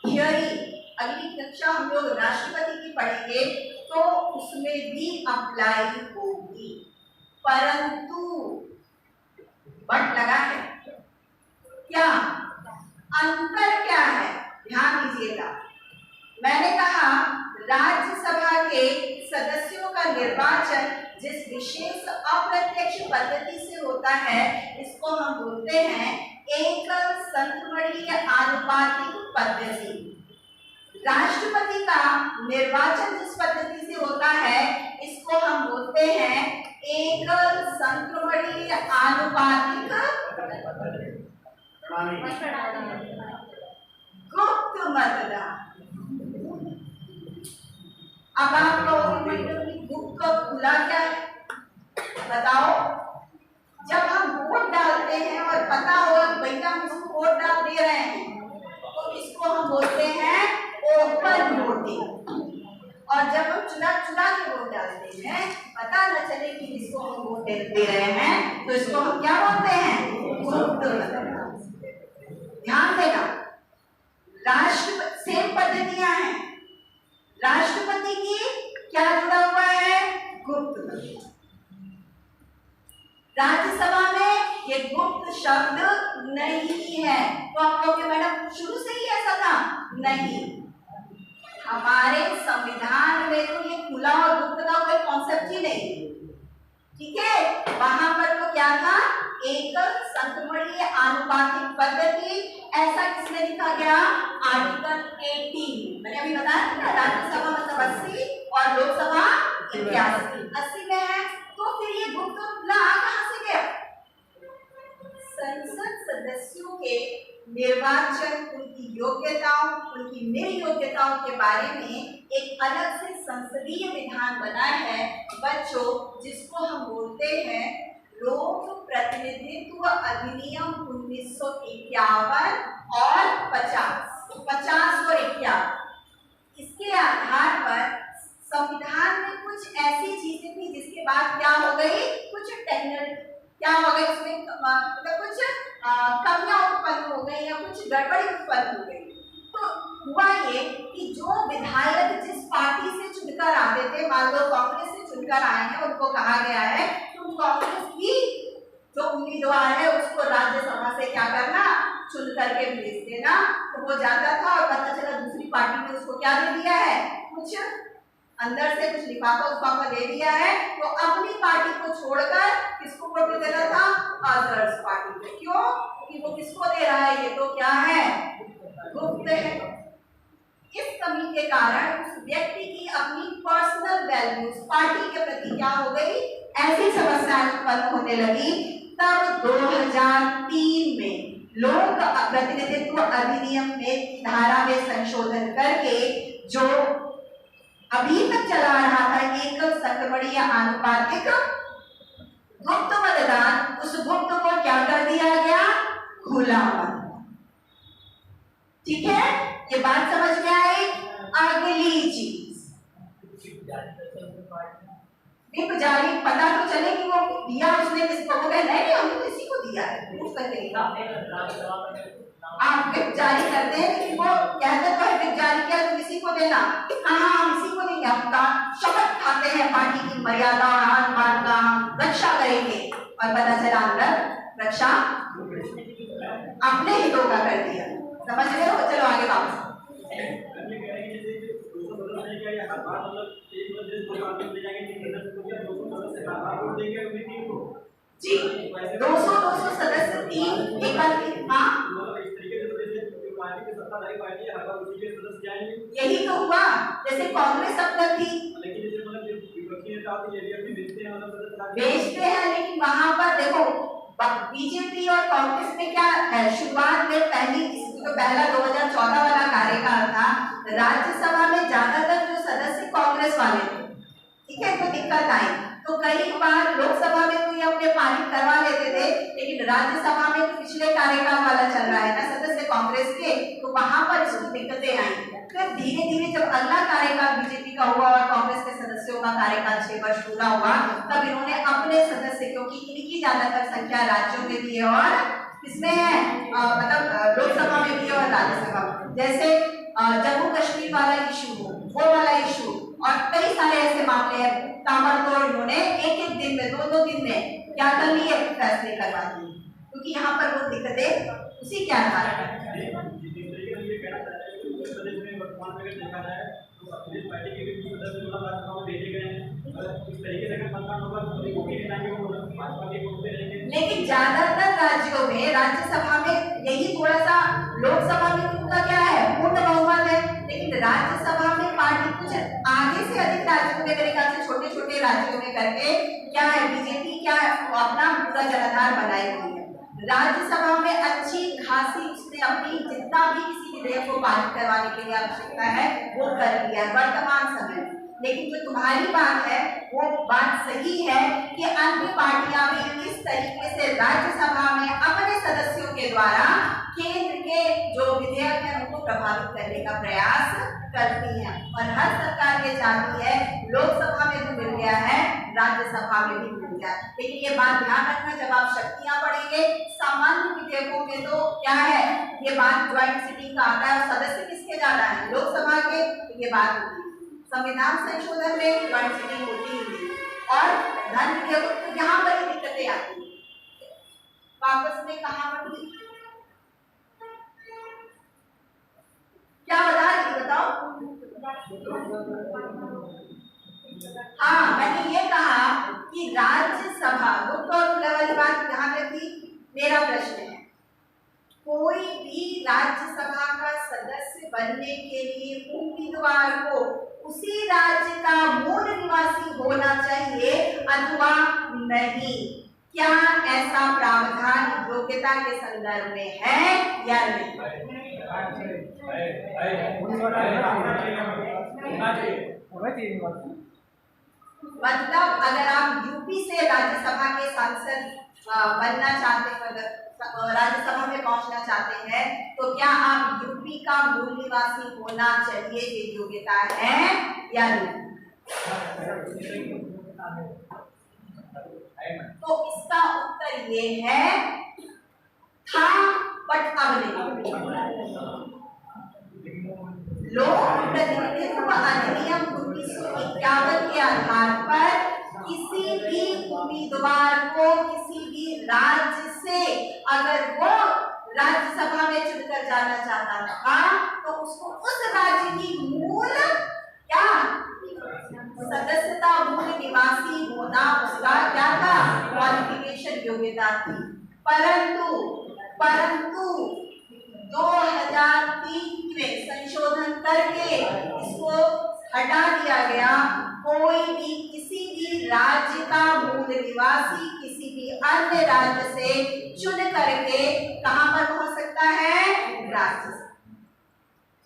थियरी अगली कक्षा हम लोग राष्ट्रपति की पढ़ेंगे तो उसमें भी अप्लाई होगी, परंतु बट लगा है क्या, अंतर क्या है, ध्यान दीजिएगा। मैंने कहा राज्यसभा के सदस्यों का निर्वाचन जिस विशेष अप्रत्यक्ष पद्धति से होता है इसको उसको हम बोलते हैं एकल संक्रमणीय आनुपातिक पद्धति। राष्ट्रपति का निर्वाचन जिस पद्धति से होता है इसको हम बोलते हैं एकल संक्रमणीय आनुपातिक गुप्त मतदान। अब आप कहोगे गुप्त का खुला क्या है, बताओ। जब हम वोट डालते हैं और पता हो भैया हम इसको वोट डाल दे रहे हैं तो इसको हम बोलते हैं ओपन वोटिंग। और जब हम चुरा चुरा के वोट डालते हैं, पता न चले कि इसको हम वोट दे रहे हैं, तो इसको हम क्या बोलते हैं, गुप्त मतदान। ध्यान देना, राष्ट्रपति सेम पद्धतियां हैं। राष्ट्रपति की क्या जुड़ा हुआ है, गुप्त मतदान। राज्यसभा में ये गुप्त शब्द नहीं है। तो आप लोग मैडम शुरू से ही ऐसा था, नहीं। हमारे संविधान में तो ये खुला और गुप्त का कोई कॉन्सेप्ट ही नहीं, ठीक है। वहां पर तो क्या था, एकल संक्रमणीय आनुपातिक पद्धति। ऐसा किसने लिखा गया, आर्टिकल 18। मैंने अभी बताया था ना, राज्यसभा मतलब 80 और लोकसभा 81। 80 में है तो फिर ये गुप्त खुला कहां से गया। संसद सदस्यों के निर्वाचन, उनकी योग्यताओं, उनकी निर्योग्यताओं के बारे में एक अलग से संसदीय विधान बना है बच्चों, जिसको हम बोलते हैं लोक प्रतिनिधित्व अधिनियम 1951 और 50 और 51। इसके आधार पर संविधान में कुछ ऐसी चीजें थी जिसके बाद क्या हो गई, कुछ क्या हो गई, इसमें मतलब कुछ कमियां उत्पन्न हो गई या कुछ गड़बड़ी उत्पन्न हो गई। तो हुआ ये कि जो विधायक जिस पार्टी से चुनकर आते थे, मान लो कांग्रेस से चुनकर आए हैं, उनको कहा गया है तुम कांग्रेस की जो उम्मीदवार है उसको राज्यसभा से क्या करना, चुन करके भेज देना। तो वो जाता था और पता चला दूसरी पार्टी ने उसको क्या दे दिया है, कुछ अंदर से कुछ लिफाफा उफाफा दे दिया है। तो अपनी पार्टी को छोड़कर किसको वोट देना था, अदर्स पार्टी को। क्यों, कि वो किसको दे रहा है, ये तो क्या है, गुप्त है। इस कमी के कारण उस व्यक्ति की अपनी पर्सनल वैल्यूज पार्टी के प्रति क्या हो गई, ऐसी समस्याएं उत्पन्न होने लगी। तब 2003 में लोक प्रतिनिधित्व अधिनियम में धारा में संशोधन करके जो अभी तक चला रहा था एकल संक्रमणीय आनुपातिक गुप्त मतदान, उस गुप्त को क्या कर दिया गया, खुला मतदान। ठीक है, ये बात समझ में आई। अगली चीज, विप जारी, पता तो चले कि वो दिया उसने किसको, वो कहे नहीं हमने तो इसी को दिया है, उस पर कहेगा आप विप जारी करते हैं लेकिन वो कहते तो है विप जारी किया तो किसी को देना, हाँ हम इसी को देंगे, हम शपथ खाते हैं पार्टी की मर्यादा और मान का रक्षा करेंगे, और पता चला अंदर रक्षा अपने हितों का कर दिया। समझ गए हो, चलो आगे वापस। जी 200 सदस्य 3 एकल, हाँ यही तो हुआ। जैसे कांग्रेस अब तक थी, बेचते हैं, लेकिन वहां पर देखो बीजेपी और कांग्रेस में क्या है, शुरुआत में पहला 2014 वाला कार्यकाल था, राज्यसभा में ज्यादातर जो सदस्य कांग्रेस वाले थे, ठीक है, तो दिक्कत आई। तो कई बार लोकसभा में तो ये अपने पारित करवा लेते थे, लेकिन राज्यसभा में तो पिछले कार्यकाल वाला चल रहा है ना सदस्य कांग्रेस के, तो वहां पर इसको दिक्कतें आई। फिर धीरे धीरे जब अगला कार्यकाल बीजेपी का हुआ और कांग्रेस के सदस्यों का कार्यकाल 6 वर्ष पूरा हुआ, तब इन्होंने अपने सदस्य, क्योंकि इनकी ज्यादातर संख्या राज्यों में भी है और इसमें है मतलब लोकसभा में भी और राज्यसभा में, जैसे जम्मू कश्मीर वाला इशू हो, वो वाला इशू और कई सारे ऐसे मामले हैं, ताबड़तोड़ इन्होंने एक दिन में 2 दिन में क्या कर लिए, फैसले करवा दिए, क्योंकि यहाँ पर वो दिक्कतें उसी के आधार पर। लेकिन ज्यादातर राज्यों में, राज्यसभा में यही थोड़ा सा, लोकसभा में उनका क्या है, पूर्ण बहुमत है, लेकिन राज्यसभा में पार्टी कुछ आगे से अधिक राज्यों में, मेरे ख्याल से छोटे छोटे राज्यों में करके क्या है, बीजेपी क्या है, अपना पूरा जनाधार बनाई हुई है। राज्यसभा में अच्छी खासी उसने अपनी जितना भी किसी विधेयक को पारित करवाने के लिए आवश्यकता है वो कर लिया वर्तमान समय में। लेकिन जो तुम्हारी बात है वो बात सही है कि अन्य पार्टियां भी इस तरीके से राज्यसभा में अपने सदस्यों के द्वारा केंद्र के जो विधेयक है उनको प्रभावित करने का प्रयास करती है, और हर सरकार ये चाहती है लोकसभा में भी मिल गया है, राज्यसभा में भी मिल गया। लेकिन ये बात ध्यान रखना, जब आप शक्तियां बढ़ेंगे सामान्य विधेयकों में तो क्या है, ये बात ज्वाइंट सिटिंग का आता है, और सदस्य किसके ज्यादा है, लोकसभा के, तो ये बात होती है। संविधान संशोधन में ज्वाइंट सिटिंग होती ही और धन विधेयकों तो यहाँ पर ही दिक्कतें आती है। वापस में कहा बढ़ी, क्या बता रही बताओ? हाँ, मैंने ये कहा कि राज्यसभा वाली बात यहाँ तक थी। मेरा प्रश्न है, कोई भी राज्यसभा का सदस्य बनने के लिए उम्मीदवार को उसी राज्य का मूल निवासी होना चाहिए अथवा नहीं? क्या ऐसा प्रावधान योग्यता के संदर्भ में है या नहीं? मतलब अगर आप यूपी से राज्यसभा के सांसद बनना चाहते हैं, राज्यसभा में पहुंचना चाहते हैं, तो क्या आप यूपी का मूल निवासी होना चाहिए, ये योग्यता है या नहीं? तो इसका उत्तर ये है था, बट अब नहीं। लोक प्रतिनिधित्व अधिनियम 1951 के आधार पर किसी भी उम्मीदवार को किसी भी राज्य से अगर वो राज्यसभा में चुनकर जाना चाहता था तो उसको उस राज्य की मूल क्या सदस्यता, मूल निवासी होना उसका क्या था, क्वालिफिकेशन, योग्यता थी। परंतु 2003 में संशोधन करके इसको हटा दिया गया। कोई भी किसी भी राज्य का मूल निवासी किसी भी अन्य राज्य से चुन करके कहां पर पहुंच सकता है, राज्य।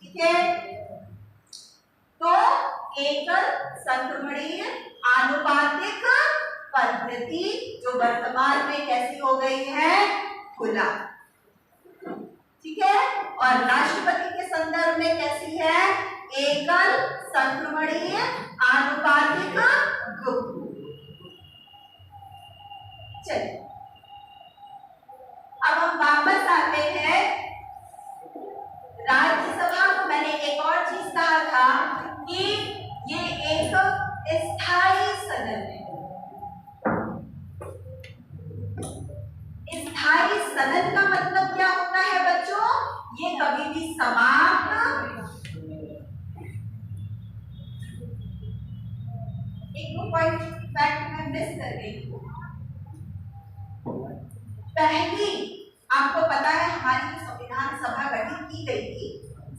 ठीक है, तो एकल संक्रमणीय आनुपातिक पद्धति जो वर्तमान में कैसी हो गई है, खुला। ठीक है, और राष्ट्रपति के संदर्भ में कैसी है, एकल संक्रमणीय आनुपातिक ग्रुप। चलिए अब हम वापस आते हैं राज्यसभा को। मैंने एक और चीज कहा था कि ये एक स्थायी सदन है। स्थायी सदन का मतलब क्या होता है बच्चों, ये कभी भी समाप्त, एक दो पॉइंट फैक्ट मैं मिस कर गई हूं। पहली, आपको पता है हमारी जो संविधान सभा गठित की गई थी,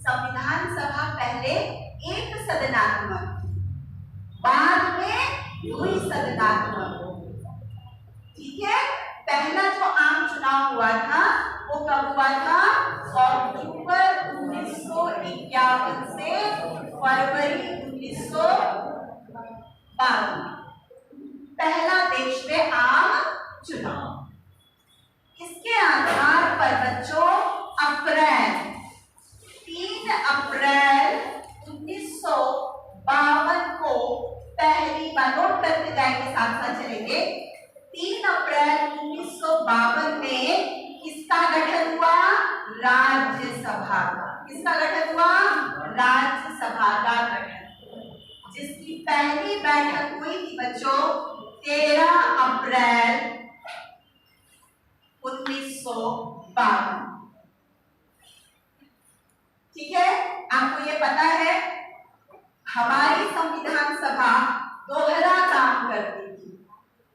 संविधान सभा पहले एक सदनात्मक, बाद में हुई सदनात्मक। ठीक है, पहला जो आम चुनाव हुआ था वो कब हुआ था, अक्टूबर 1951 से फरवरी 1952, पहला देश में आम चुनाव। इसके आधार पर बच्चों अप्रैल 3 अप्रैल 1952 को पहली बार, नोट करते जाएंगे, साथ साथ चलेंगे। 3 अप्रैल 1952 में किसका गठन हुआ, राज्यसभा का। किसका गठन हुआ, राज्यसभा का गठन, जिसकी पहली बैठक हुई थी बच्चों 13 अप्रैल 1952। ठीक है, आपको ये पता है हमारी संविधान सभा दोहरा काम करती थी।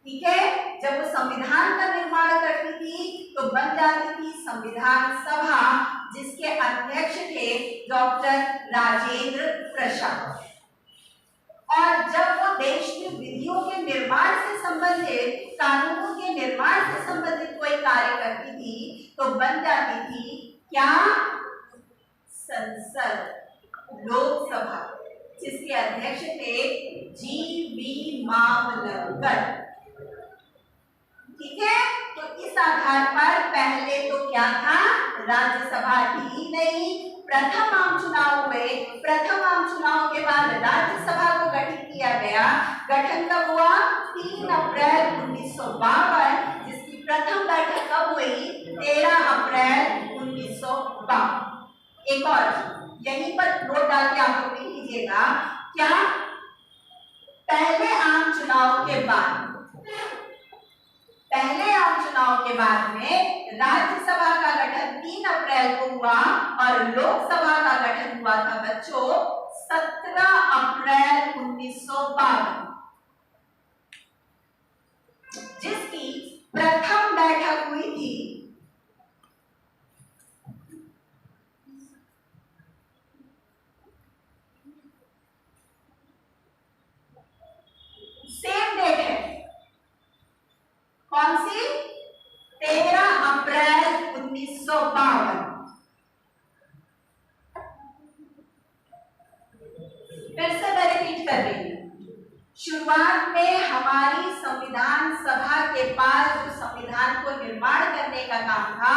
ठीक है, जब वो संविधान का निर्माण करती थी तो बन जाती थी संविधान सभा, जिसके अध्यक्ष थे डॉक्टर राजेंद्र प्रसाद। और जब वो देश में विधियों के निर्माण से संबंधित, कानूनों के निर्माण से संबंधित कोई कार्य करती थी तो बन जाती थी क्या? संसद, लोकसभा, जिसके अध्यक्ष थे जी.वी. मावलंकर। ठीक है, तो इस आधार पर पहले तो क्या था? राज्यसभा थी नहीं। प्रथम आम चुनाव हुए, प्रथम आम चुनाव के बाद राज्यसभा को गठित किया गया। गठन कब हुआ? 3 अप्रैल 1952, जिसकी प्रथम बैठक कब हुई? 13 अप्रैल 1952। एक और यहीं पर नोट डाल के आप लोग लिख लीजिएगा, क्या पहले आम चुनाव के बाद, पहले आम चुनाव के बाद में राज्यसभा का गठन 3 अप्रैल को हुआ और लोकसभा का गठन हुआ था बच्चों 17 अप्रैल 1952, जिसकी प्रथम बैठक हुई थी सेम डेट है, कौन सी? 13 अप्रैल 1952। फिर से मैं रिपीट कर रही हूं। शुरुआत में हमारी संविधान सभा के पास जो संविधान को निर्माण करने का काम था,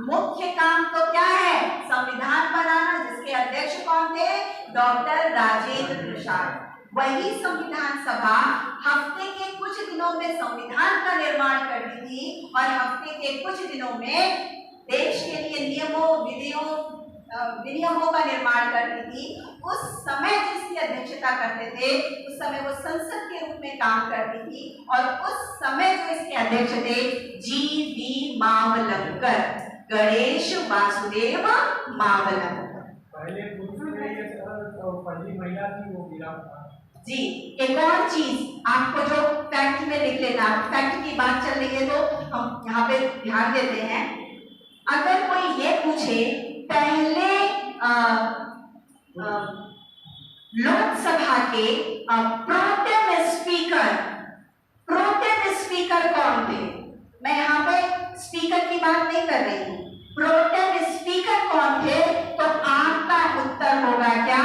मुख्य काम तो क्या है? संविधान बनाना, जिसके अध्यक्ष कौन थे? डॉक्टर राजेंद्र प्रसाद। वही संविधान सभा हफ्ते के कुछ दिनों में संविधान का निर्माण करती थी और हफ्ते के कुछ दिनों में देश के लिए नियमों, विनियमों का निर्माण करती थी। उस समय जिसकी अध्यक्षता करते थे, उस समय वो संसद के रूप में काम करती थी और उस समय जो इसके अध्यक्ष थे जी.वी. मावलंकर, गणेश वासुदेव मावलंकर। पहले पहली महिला थी वो मीरा जी। एक और चीज आपको जो फैक्ट में लिख लेना, फैक्ट की बात चल रही है तो हम यहाँ पे ध्यान देते हैं। अगर कोई ये पूछे पहले लोकसभा के प्रोटेम स्पीकर कौन थे? मैं यहाँ पे स्पीकर की बात नहीं कर रही हूँ, प्रोटेम स्पीकर कौन थे? तो आपका उत्तर होगा क्या?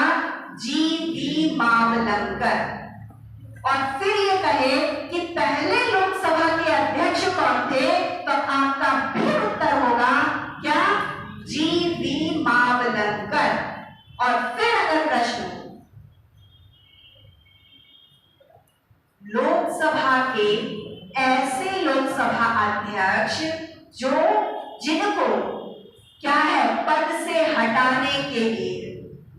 जी.वी. मावलंकर। और फिर ये कहे कि पहले लोकसभा के अध्यक्ष कौन थे? तो आपका फिर उत्तर होगा क्या? जी.वी. मावलंकर। और फिर अगर प्रश्न लोकसभा के ऐसे लोकसभा अध्यक्ष जिनको क्या है, पद से हटाने के लिए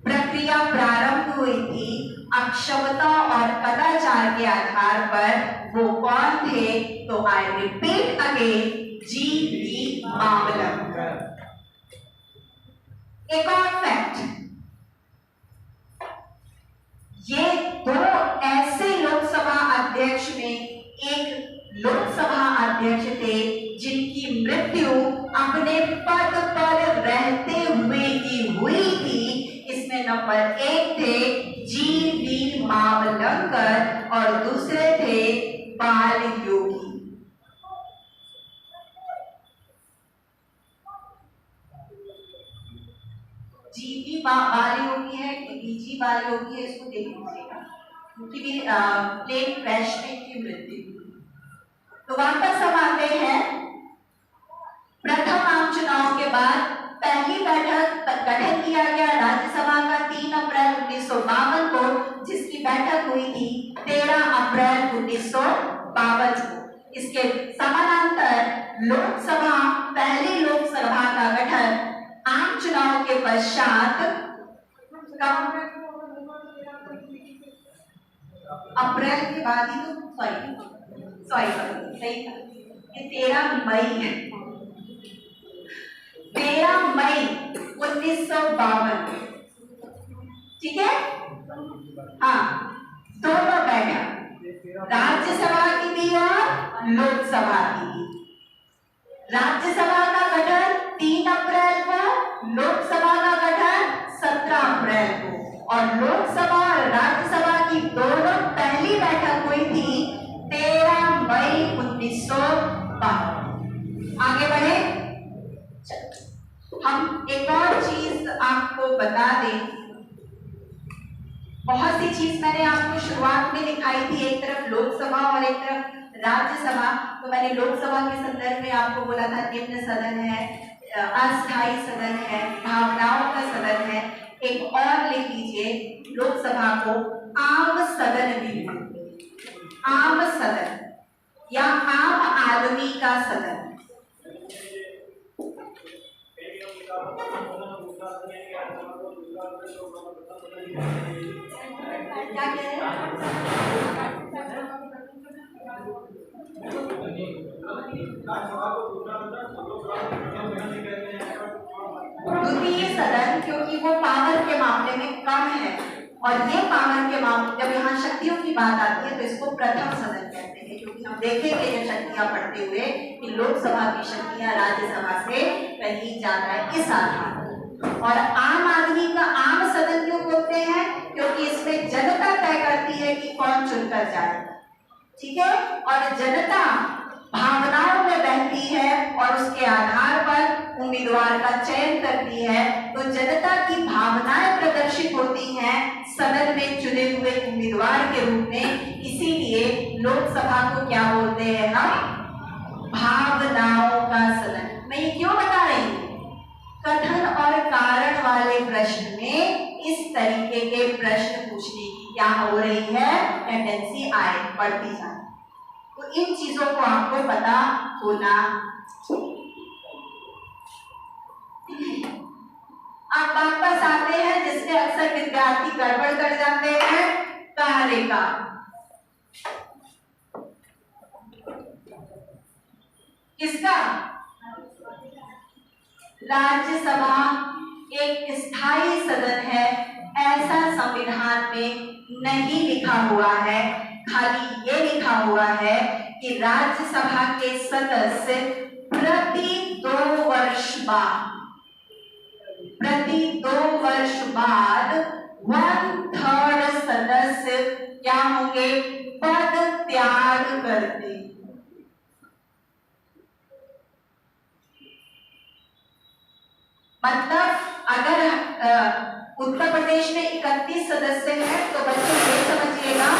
प्रक्रिया प्रारंभ हुई थी अक्षमता और कदाचार के आधार पर, वो कौन थे? तो I repeat again, G.V.. Mavalankar. एक और फैक्ट, ये दो ऐसे लोकसभा अध्यक्ष में एक लोकसभा अध्यक्ष थे जिनकी मृत्यु अपने पद पर रहते हुए ही हुई थी। इसमें नंबर 1 थे जी.वी. मावलंकर और दूसरे थे बाल योगी। जी.वी. बाल योगी है कि बीजी बाल योगी है, इसको देख लीजिएगा, क्योंकि भी प्लेन क्रैश में की मृत्यु। तो वापस हम आते हैं, प्रथम आम चुनाव के बाद पहली बैठक गठन किया गया राज्यसभा का 3 अप्रैल 1952 को, जिसकी बैठक हुई थी 13 अप्रैल 1952 को। इसके समानांतर लोकसभा, पहली लोकसभा का गठन आम चुनाव के पश्चात अप्रैल के बाद ही तो सॉरी सही था, ये 13 मई है, 13 मई 1952। ठीक है, हाँ, दोनों बैठक राज्यसभा की भी और लोकसभा की भी। राज्यसभा का लोकसभा का गठन 17 अप्रैल को और लोकसभा और राज्यसभा की दोनों पहली बैठक हुई थी 13 मई 1952। आगे बढ़े। हम एक और चीज आपको बता दें, बहुत सी चीज मैंने आपको शुरुआत में दिखाई थी, एक तरफ लोकसभा और एक तरफ राज्यसभा। तो मैंने लोकसभा के संदर्भ में आपको बोला था निम्न सदन है, अस्थायी सदन है, भावनाओं का सदन है। एक और लिख लीजिए, लोकसभा को आम सदन भी बोलते हैं, आम सदन या आम आदमी का सदन। क्या कह रहे हैं? द्वितीय सदन, क्योंकि वो पावर के मामले में कम है और ये पावर के मामले, जब यहाँ शक्तियों की बात आती है तो इसको प्रथम सदन कहते हैं, क्योंकि हम देखेंगे ये शक्तियां पढ़ते हुए कि लोकसभा की शक्तियां राज्यसभा से कहीं ज्यादा है इस आधार पर। और आम आदमी का आम सदन क्यों बोलते हैं? क्योंकि इसमें जनता तय करती है कि कौन चुनकर जाए, ठीक है, और जनता भावनाओं में बहती है और उसके आधार पर उम्मीदवार का चयन करती है। तो जनता की भावनाएं प्रदर्शित होती हैं सदन में चुने हुए उम्मीदवार के रूप में, इसीलिए लोकसभा को क्या बोलते हैं हम? भावनाओं का सदन। मैं ये क्यों बता रही हूँ? कथन और कारण वाले प्रश्न में इस तरीके के प्रश्न पूछने की क्या हो रही है, टेंडेंसी आए, बढ़ती जाए। तो इन चीजों को आपको पता होना। अब वापस आते हैं जिससे अक्सर विद्यार्थी गड़बड़ कर जाते हैं, कार्यका। किसका? राज्यसभा एक स्थायी सदन है, ऐसा संविधान में नहीं लिखा हुआ है। खाली ये लिखा हुआ है कि राज्यसभा के सदस्य प्रति 2 वर्ष बाद 1/3 सदस्य क्या होंगे? पद त्याग करते। मतलब अगर उत्तर प्रदेश में 31 सदस्य हैं तो बच्चों ये समझिएगा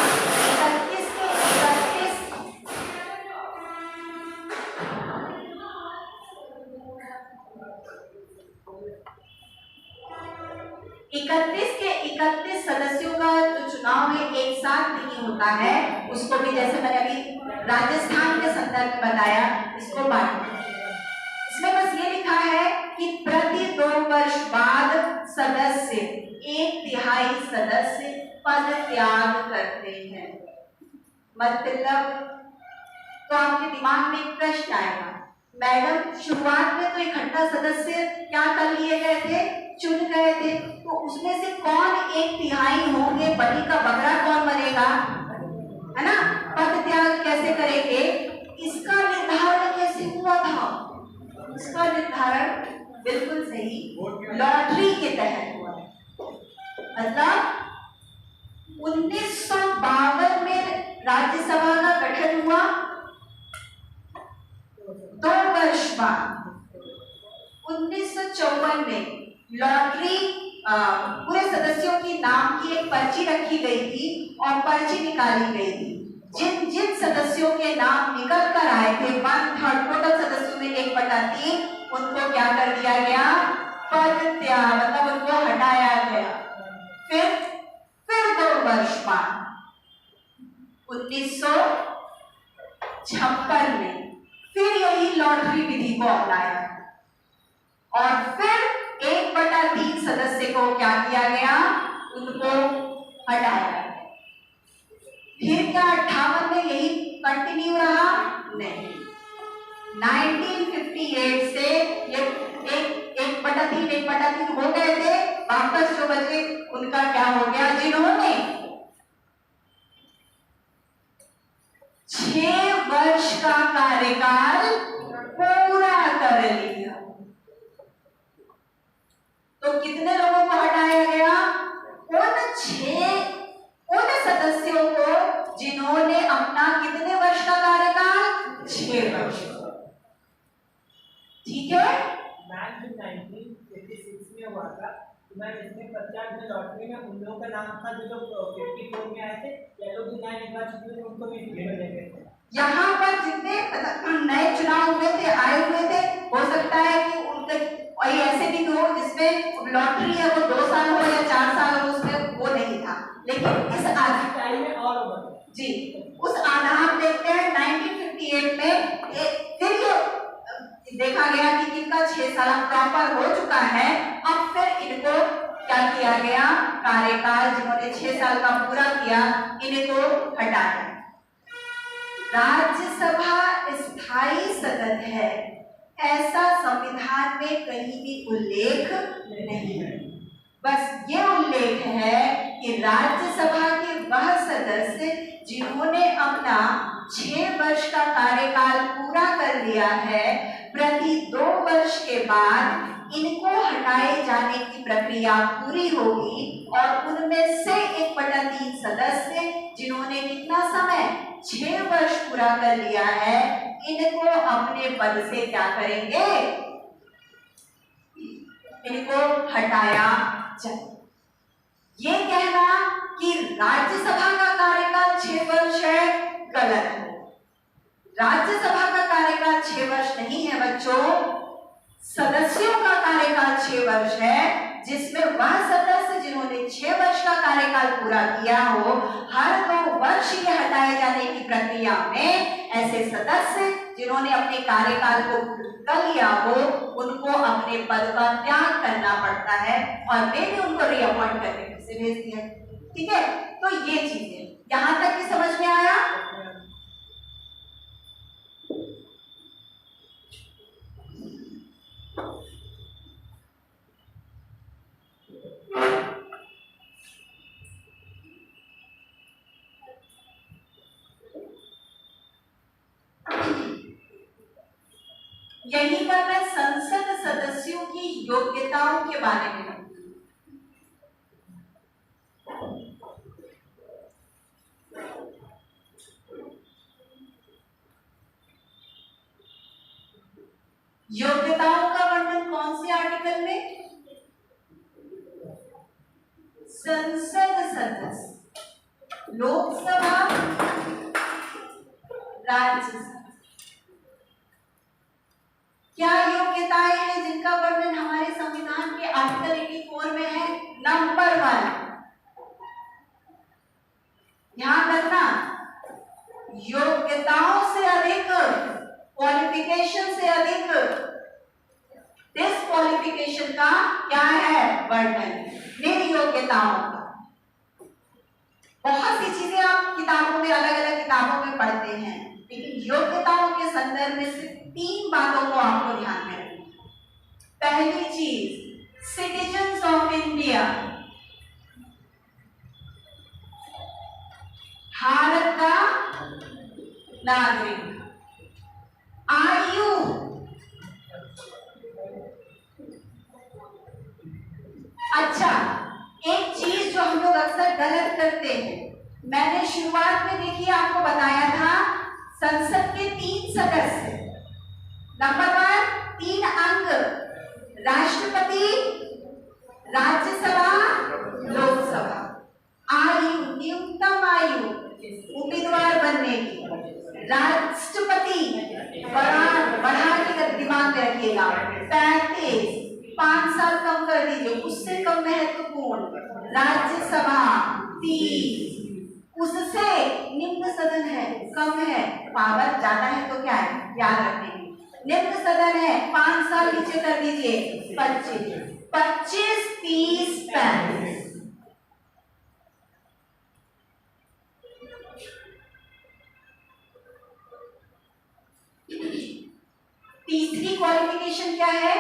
31 के 31 सदस्यों का जो चुनाव है एक साथ नहीं होता है, उसको भी जैसे मैंने अभी राजस्थान के संदर्भ में बताया, इसको बांट। इसमें बस ये लिखा है कि प्रति 2 वर्ष बाद सदस्य 1/3 सदस्य पद त्याग करते हैं। मतलब तो आपके दिमाग में एक प्रश्न आएगा, मैडम शुरुआत में तो इकट्ठा सदस्य क्या कर लिए गए थे, चुन गए थे, तो उसमें से कौन 1/3 होंगे, बलि का बकरा कौन बनेगा, है ना? पद त्याग कैसे करेंगे, इसका निर्धारण कैसे हुआ था? इसका निर्धारण बिल्कुल सही लॉटरी के तहत हुआ। मतलब 1952 में राज्यसभा का गठन हुआ, 2 वर्ष बाद 1954 में लॉटरी पूरे सदस्यों की नाम की एक पर्ची रखी गई थी और पर्ची निकाली गई थी। जिन जिन सदस्यों के नाम निकल कर आए थे 1/3 टोटल सदस्यों में 1/3 उनको क्या कर दिया गया, पद त्याग, मतलब उनको हटाया गया। फिर 2 वर्ष बाद 1956 में फिर यही लॉटरी विधि को अपनाया और फिर 1/3 सदस्य को क्या किया गया, उनको हटाया गया। फिर क्या 58 में यही कंटिन्यू रहा? नहीं, 1958 से ये 1/3 हो गए थे, वापस जो बचे उनका क्या हो गया, जिन्होंने 6 वर्ष का कार्यकाल पूरा कर लिया, ठीक है। मैम जो 1956 में हुआ था, तो मैम इसमें 50 में लॉटरी में उन लोगों का नाम था जो 54 में आए थे, या लोग जो नए निर्वाचित हुए थे उनको भी फेवर दे गए थे। यहाँ पर जितने नए चुनाव हुए थे, आए हुए थे, हो सकता है कि उनके वही ऐसे भी हो जिसमें लॉटरी है वो 2 साल हो या 4 साल हो, उसमें वो नहीं था। लेकिन इस टाइम में और जी उस आधार देखते हैं 1958 में फिर ये देखा गया कि इनका 6 साल प्रॉपर हो चुका है। अब फिर इनको क्या किया गया, कार्यकाल जिन्होंने 6 साल का पूरा किया इनको हटाया। राज्यसभा स्थायी सदन है, ऐसा संविधान में कहीं भी उल्लेख नहीं है। बस ये उल्लेख है कि राज्यसभा के वह सदस्य जिन्होंने अपना 6 वर्ष का कार्यकाल पूरा कर लिया है, प्रति 2 वर्ष के बाद इनको हटाए जाने की प्रक्रिया पूरी होगी और उनमें से 1/3 सदस्य जिन्होंने कितना समय 6 वर्ष पूरा कर लिया है, इनको अपने पद से क्या करेंगे, इनको हटाया जाए। ये कहना कि राज्यसभा का कार्यकाल 6 वर्ष है, गलत है। राज्यसभा का कार्यकाल 6 वर्ष नहीं है बच्चों, सदस्यों का कार्यकाल 6 वर्ष है, जिसमें वह सदस्य जिन्होंने 6 वर्ष का कार्यकाल पूरा किया हो, हर 2 वर्ष ये हटाए जाने की प्रक्रिया में ऐसे सदस्य जिन्होंने अपने कार्यकाल को कर लिया हो, उनको अपने पद का त्याग करना पड़ता है और वे भी उनको रीअपॉइंट करके फिर से भेज दिया। ठीक है, तो ये चीजें यहां तक की समझ में आया। यहीं पर मैं संसद सदस्यों की योग्यताओं के बारे में योग्यताओं का वर्णन कौन से आर्टिकल में, संसद सदस्य, लोकसभा, राज्यसभा, क्या योग्यताएं हैं जिनका वर्णन हमारे संविधान के आर्टिकल 84 में है। नंबर 1, ध्यान रखना, योग्यताओं से अधिक, क्वालिफिकेशन से अधिक डिस्क्वालिफिकेशन का क्या है वर्णन, निर्योग्यताओं का। बहुत सी चीजें आप किताबों में, अलग अलग किताबों में पढ़ते हैं, लेकिन योग्यताओं के संदर्भ में सिर्फ 3 बातों को आपको ध्यान में रखना। पहली चीज, सिटीजन्स ऑफ इंडिया, भारत का नागरिक। आयु, अच्छा एक चीज जो हम लोग अक्सर गलत करते हैं, मैंने शुरुआत में देखिए आपको बताया था संसद के 3 सदस्य। नंबर 1 3 अंग, राष्ट्रपति, राज्यसभा, लोकसभा। आयु, न्यूनतम आयु उम्मीदवार बनने की, राष्ट्रपति बढ़ा के दिमाग में रखिएगा 35, 5 साल कम कर दीजिए, उससे कम महत्वपूर्ण। राज्यसभा 30, उससे निम्न सदन है, कम है, पावर ज्यादा है तो क्या है याद रखेंगे। निम्न सदन है 5 साल नीचे कर दीजिए 25, 25, 30, 35। तीसरी क्वालिफिकेशन क्या है,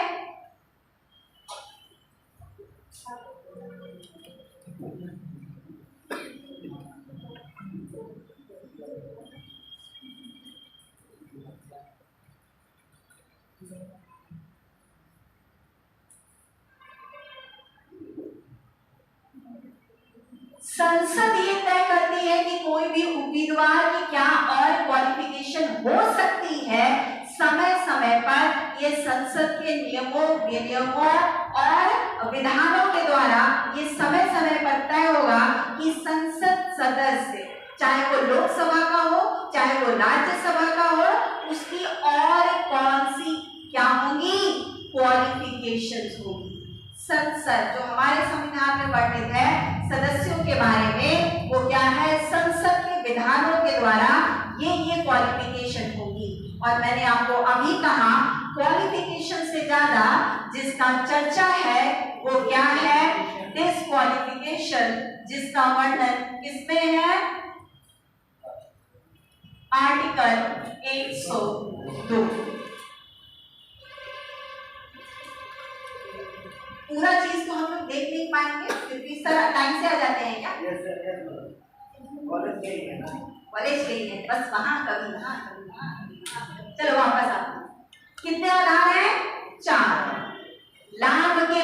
संसद ये तय करती है कि कोई भी उम्मीदवार की क्या और क्वालिफिकेशन हो सकती है, समय समय पर ये संसद के नियमों विनियमों और विधानों के द्वारा ये समय समय पर तय होगा कि संसद सदस्य चाहे वो लोकसभा का हो चाहे वो राज्यसभा का हो उसकी और कौन सी क्या होंगी क्वालिफिकेशंस होगी। संसद जो हमारे संविधान में वर्णित है सदस्यों के बारे में वो क्या है संसद के विधानों के द्वारा ये क्वालिफिकेशन होगी। और मैंने आपको अभी कहा क्वालिफिकेशन से ज्यादा जिसका चर्चा है वो क्या है डिस्क्वालिफिकेशन जिसका वर्णन किसमें है आर्टिकल 102। पूरा चीज तो हम लोग देख नहीं पाएंगे फिर भी सर टाइम से आ जाते हैं क्या? कॉलेज गई है बस वहां कभी वहां चलो वापस आते कितने आधार है 4। लाभ के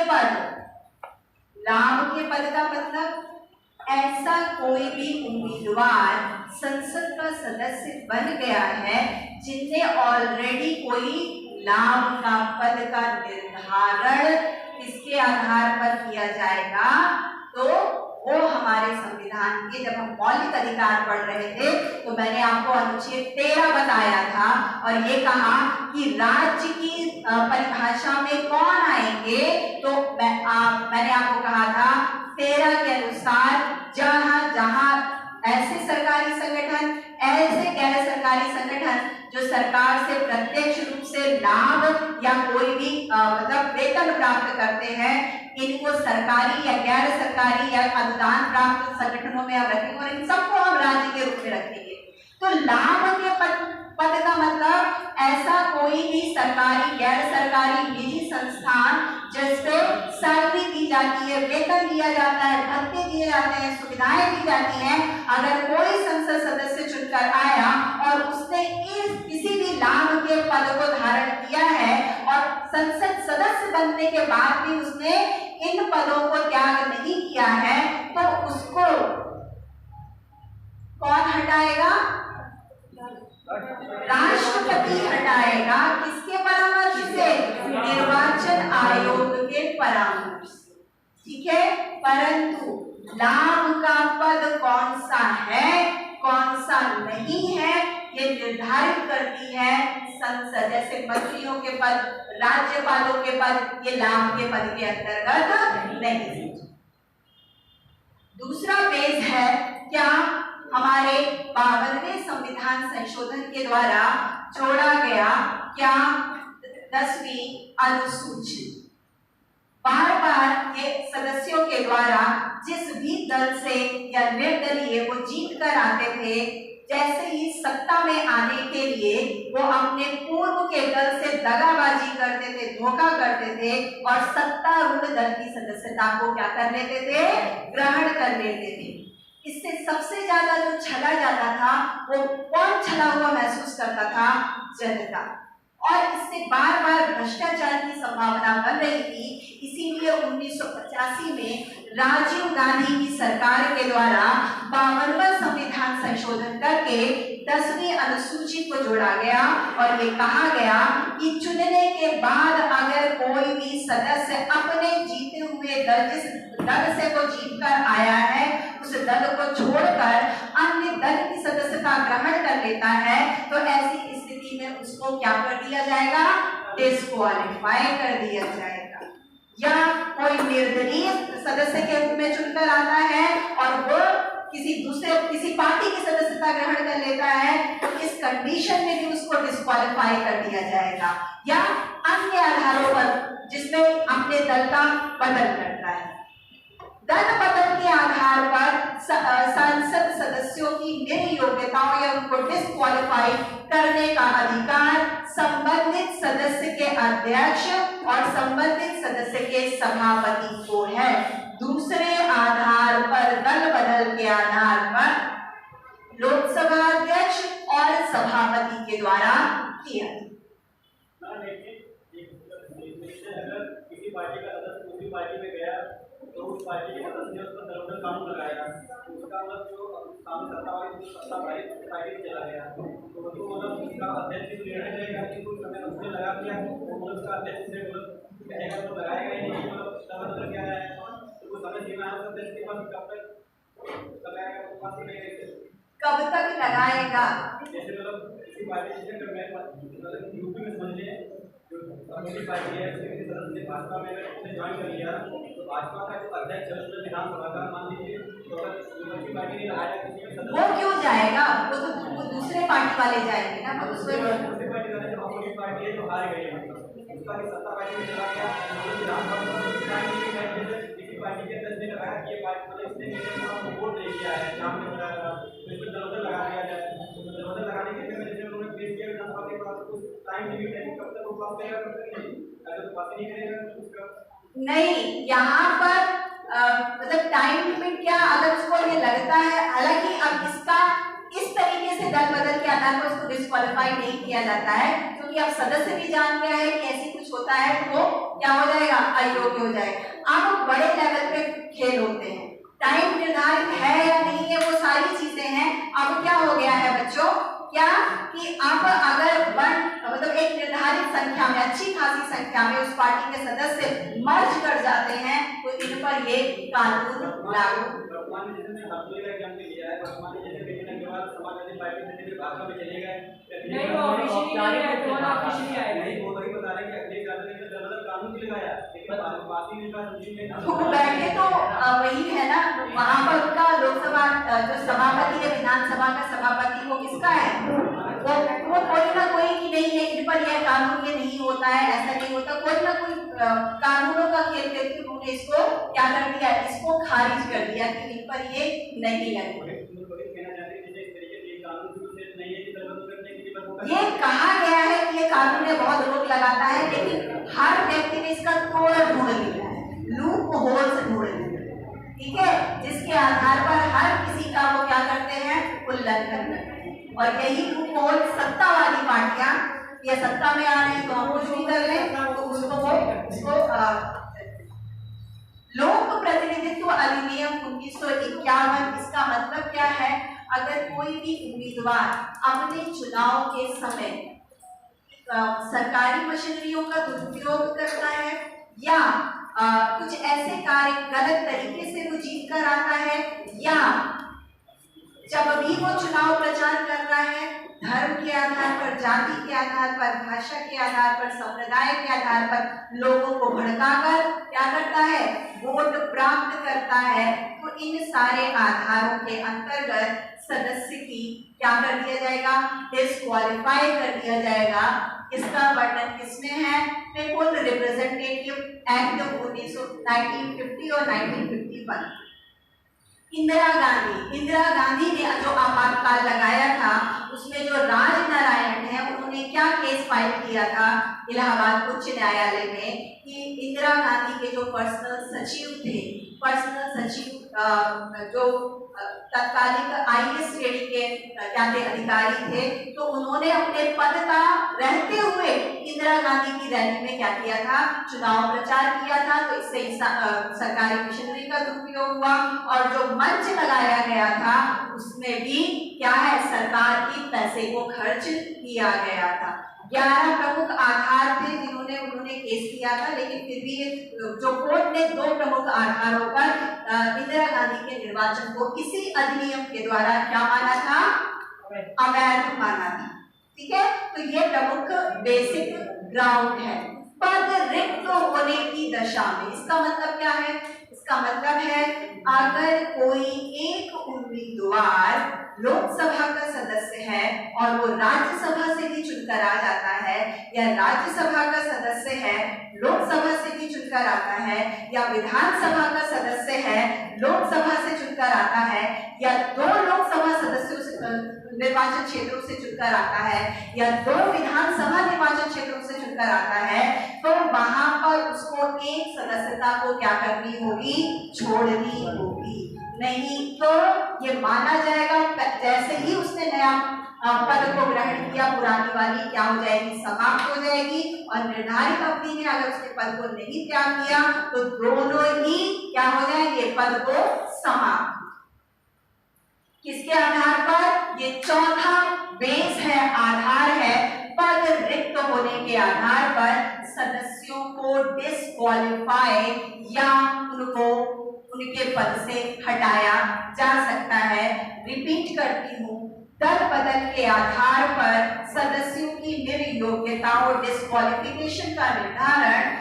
पद का मतलब ऐसा कोई भी उम्मीदवार संसद का सदस्य बन गया है जिनने ऑलरेडी कोई लाभ का पद का निर्धारण किसके आधार पर किया जाएगा तो वो हमारे संविधान के जब हम मौलिक अधिकार पढ़ रहे थे तो मैंने आपको अनुच्छेद 13 बताया था और ये कहा कि राज्य की परिभाषा में कौन आएंगे तो मैंने आपको कहा था 13 के अनुसार जहां जहां ऐसे सरकारी संगठन ऐसे गैर सरकारी संगठन जो सरकार से प्रत्यक्ष रूप से लाभ या कोई भी मतलब वेतन प्राप्त करते हैं इनको सरकारी या गैर सरकारी या अनुदान प्राप्त संगठनों में हम रखेंगे और इन सबको हम राज्य के रूप में रखेंगे। तो लाभ के पद का मतलब ऐसा कोई भी सरकारी गैर सरकारी निजी संस्थान जिसपे सैलरी दी जाती है वेतन दिया जाता है भत्ते दिए जाते हैं सुविधाएं दी जाती हैं अगर कोई संसद सदस्य चुनकर आया और उसने किसी भी लाभ के पद को धारण किया है और संसद सदस्य बनने के बाद भी उसने इन पदों को त्याग नहीं किया है तो उसको कौन हटाएगा राष्ट्रपति हटाएगा किसके परामर्श से निर्वाचन आयोग के परामर्श से ठीक है। परंतु लाभ का पद कौन सा है कौन सा नहीं है ये निर्धारित करती है संसद। जैसे मंत्रियों के पद राज्यपालों के पद ये लाभ के पद के अंतर्गत नहीं। दूसरा पेज है क्या हमारे 52वें संविधान संशोधन के द्वारा जोड़ा गया क्या 10वीं अनुसूची। बार बार ये सदस्यों के द्वारा जिस भी दल से या निर्दलीय वो जीत कर आते थे जैसे ही सत्ता में आने के लिए वो अपने पूर्व के दल से दगाबाजी करते थे धोखा करते थे और सत्तारूढ़ दल की सदस्यता को क्या कर लेते थे ग्रहण कर लेते थे। इससे सबसे ज्यादा जो छला जाता था वो कौन छला हुआ महसूस करता था जनता और इससे बार बार भ्रष्टाचार की संभावना बन रही थी। इसीलिए 1985 में राजीव गांधी की सरकार के द्वारा 52वां संविधान संशोधन करके 10वीं अनुसूची को जोड़ा गया और ये कहा गया कि चुनने के बाद अगर कोई भी सदस्य अपने जीते हुए दल जिस दल से वो जीत कर आया है उस दल को छोड़कर अन्य दल की सदस्यता ग्रहण कर लेता है तो ऐसी स्थिति में उसको क्या कर दिया जाएगा डिस्क्वालीफाई कर दिया जाएगा। या कोई निर्दलीय सदस्य के रूप में चुनकर आता है और वो किसी पार्टी की सदस्यता ग्रहण कर लेता है तो इस कंडीशन में भी उसको डिस्क्वालीफाई कर दिया जाएगा या अन्य आधारों पर जिसमें अपने दल का बदल करता है। दल बदल के आधार पर संसद सदस्यों की निर्योग्यताओं या उनको डिस्क्वालीफाई करने का अधिकार संबंधित सदस्य के अध्यक्ष और संबंधित सदस्य के सभापति को है। दूसरे आधार पर दल बदल के आधार पर लोकसभा अध्यक्ष और सभापति के द्वारा किया। अगर किसी पार्टी का सदस्य दूसरी पार्टी में गया तो उस पार्टी के सदस्य उस पर दल कानून लगाएगा तो उसका मतलब जो सत्ता वाली पार्टी चला गया तो मतलब उसका अध्यक्ष निर्णय लेगा कि मुझे लगा कि उसका अध्यक्ष से कहेगा तो लगाएगा ही नहीं, इसका मतलब क्या है, तो वो समझ नहीं आया अध्यक्ष के पास कब तक लगाएगा, तो पास नहीं, कब तक लगाएगा? जैसे किसी पार्टी से मतलब यूपी में समझ लें जो पार्टी है उसके सदस्य भाजपा में उसने ज्वाइन कर लिया, तो भाजपा का जो अध्यक्ष है उसने विधानसभा का मान लीजिए तो अगर दूसरी पार्टी ने लगाया किसी में सदस्य, वो क्यों जाएगा? वो तो वो दूसरे पार्टी वाले जाएंगे ना, तो उसमें दूसरी पार्टी वाले जो अपोजिट पार्टी है जो हार गई है, उसका भी सत्ता पार्टी में चला गया, विधानसभा किसी पार्टी के अध्यक्ष ने लगाया कि ये पार्टी मतलब इसने मेरे वोट दे दिया है जहाँ में लगाया, तो इसमें दरोदर लगा दिया जाए, दरोदर लगाने के लिए जैसे उन्होंने पेश किया विधानसभा के पास कुछ टाइम लिमिट है, कब तक वो पास करेगा कब तक नहीं, अगर तो पास नहीं करेगा तो उसका नहीं, यहाँ पर मतलब टाइम लिमिट क्या, अगर उसको ये लगता है, हालांकि अब इसका इस तरीके से दल बदल के आधार पर उसको डिस्क्वालीफाई नहीं किया जाता है, क्योंकि अब सदस्य भी जान गया है कि ऐसी कुछ होता है तो वो क्या हो जाएगा, अयोग्य हो जाएगा। अब बड़े लेवल पे खेल होते हैं, टाइम निर्धारित है या नहीं है, वो सारी चीजें हैं। अब क्या हो गया है बच्चों, क्या कि अब अगर मतलब एक निर्धारित संख्या में, अच्छी खासी संख्या में उस पार्टी के सदस्य मर्ज कर जाते हैं तो इन पर ये कानून लागू। वर्तमान में जैसे हफ्ते का एग्जाम के लिया है, वर्तमान में जैसे विभिन्न के बाद समाजवादी पार्टी से भी भाजपा में चले गए, नहीं वो ऑफिशियली आए नहीं वो वही बता रहे हैं कि अगले जाने में जनरल कानून भी लगाया, लेकिन बाकी निर्वाचन तो बैठे तो वही है ना, वहां पर उनका लोकसभा जो सभापति है, विधानसभा का सभापति, वो किसका है, वो कोई ना कोई कि नहीं है इन पर यह कानून ये नहीं होता है, ऐसा नहीं होता, कोई ना कोई कानूनों का खेल करके उन्होंने इसको क्या कर दिया, इसको खारिज कर दिया कि इन पर ये नहीं लगेगा। ये कहा गया है कि ये कानून में बहुत रोक लगाता है, लेकिन हर व्यक्ति ने इसका तोड़ ढूंढ लिया है, लूप होल्स ढूंढ लिया है, ठीक है, जिसके आधार पर हर किसी का वो क्या करते हैं, उल्लंघन करते हैं। और यही लूप होल सत्तावादी पार्टियां या सत्ता में आ रहे हैं तो हम कुछ भी कर लें तो उसको लोक प्रतिनिधित्व अधिनियम 1951, इसका मतलब क्या है, अगर कोई भी उम्मीदवार अपने चुनाव के समय सरकारी मशीनरियों का दुरुपयोग करता है या कुछ ऐसे कार्य गलत तरीके से वो जीत कर आता है, या जब भी वो चुनाव प्रचार कर रहा है धर्म के आधार पर, जाति के आधार पर, भाषा के आधार पर, संप्रदाय के आधार पर लोगों को भड़काकर क्या करता है, वोट प्राप्त करता है, तो इन सारे आधारों के अंतर्गत सदस्य की क्या कर दिया जाएगा, डिस्क्वालीफाई कर दिया जाएगा। इसका वर्णन किसमें है, पीपुल रिप्रेजेंटेटिव एक्ट 1950 और 1951। इंदिरा गांधी ने जो आपातकाल लगाया था उसमें जो राजनारायण है उन्होंने क्या केस फाइल किया था इलाहाबाद उच्च न्यायालय में कि इंदिरा गांधी के जो पर्सनल सचिव जो तत्कालीन आईएएस श्रेणी के अधिकारी थे, तो उन्होंने अपने पद का रहते हुए इंदिरा गांधी की रैली में क्या किया था, चुनाव प्रचार किया था, तो इससे सरकारी मशीनरी का दुरुपयोग हुआ और जो मंच लगाया गया था उसमें भी क्या है, सरकार के पैसे को खर्च किया गया था। 11 प्रमुख आधार थे जिन्होंने उन्होंने केस किया था, लेकिन फिर भी जो कोर्ट ने 2 प्रमुख आधारों पर इंदिरा गांधी के निर्वाचन को किसी अधिनियम के द्वारा क्या माना था, अवैध माना था। ठीक है, तो ये प्रमुख बेसिक ग्राउंड है। पद रिक्त होने की दशा में इसका मतलब क्या है, इसका मतलब है अगर कोई एक उम्मीदवार लोकसभा का सदस्य है और वो राज्यसभा से भी चुनकर आ जाता है, या राज्यसभा का सदस्य है लोकसभा से भी चुनकर आता है, या विधानसभा का सदस्य है लोकसभा से चुनकर आता है, या 2 लोकसभा सदस्यों से निर्वाचन क्षेत्रों से चुनकर आता है, या 2 विधानसभा निर्वाचन क्षेत्रों से चुनकर आता है, तो वहां पर उसको एक सदस्यता को क्या करनी होगी, छोड़नी होगी। नहीं तो ये माना जाएगा जैसे ही उसने नया पद को ग्रहण किया, पुरानी वाली क्या हो जाएगी, समाप्त हो जाएगी, और निर्धारित अवधि में अगर उसने पद को नहीं त्याग किया तो दोनों ही क्या हो जाएंगे, पद को समाप्त। किसके आधार पर, ये चौथा बेस है, आधार है पद रिक्त होने के आधार पर सदस्यों को डिस्क्वालीफाई या उनको उनके पद से हटाया जा सकता है। रिपीट करती हूँ, दल बदल के आधार पर सदस्यों की निर्योग्यता और डिस्क्वालिफिकेशन का निर्धारण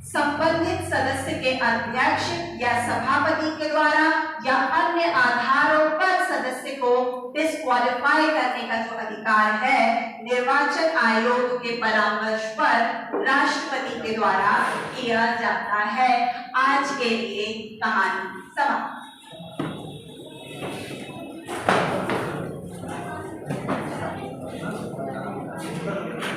संबंधित सदस्य के अध्यक्ष या सभापति के द्वारा या अन्य आधारों पर सदस्य को डिस्क्वालीफाई करने का जो अधिकार है, निर्वाचन आयोग के परामर्श पर राष्ट्रपति के द्वारा किया जाता है। आज के लिए कहानी समाप्त।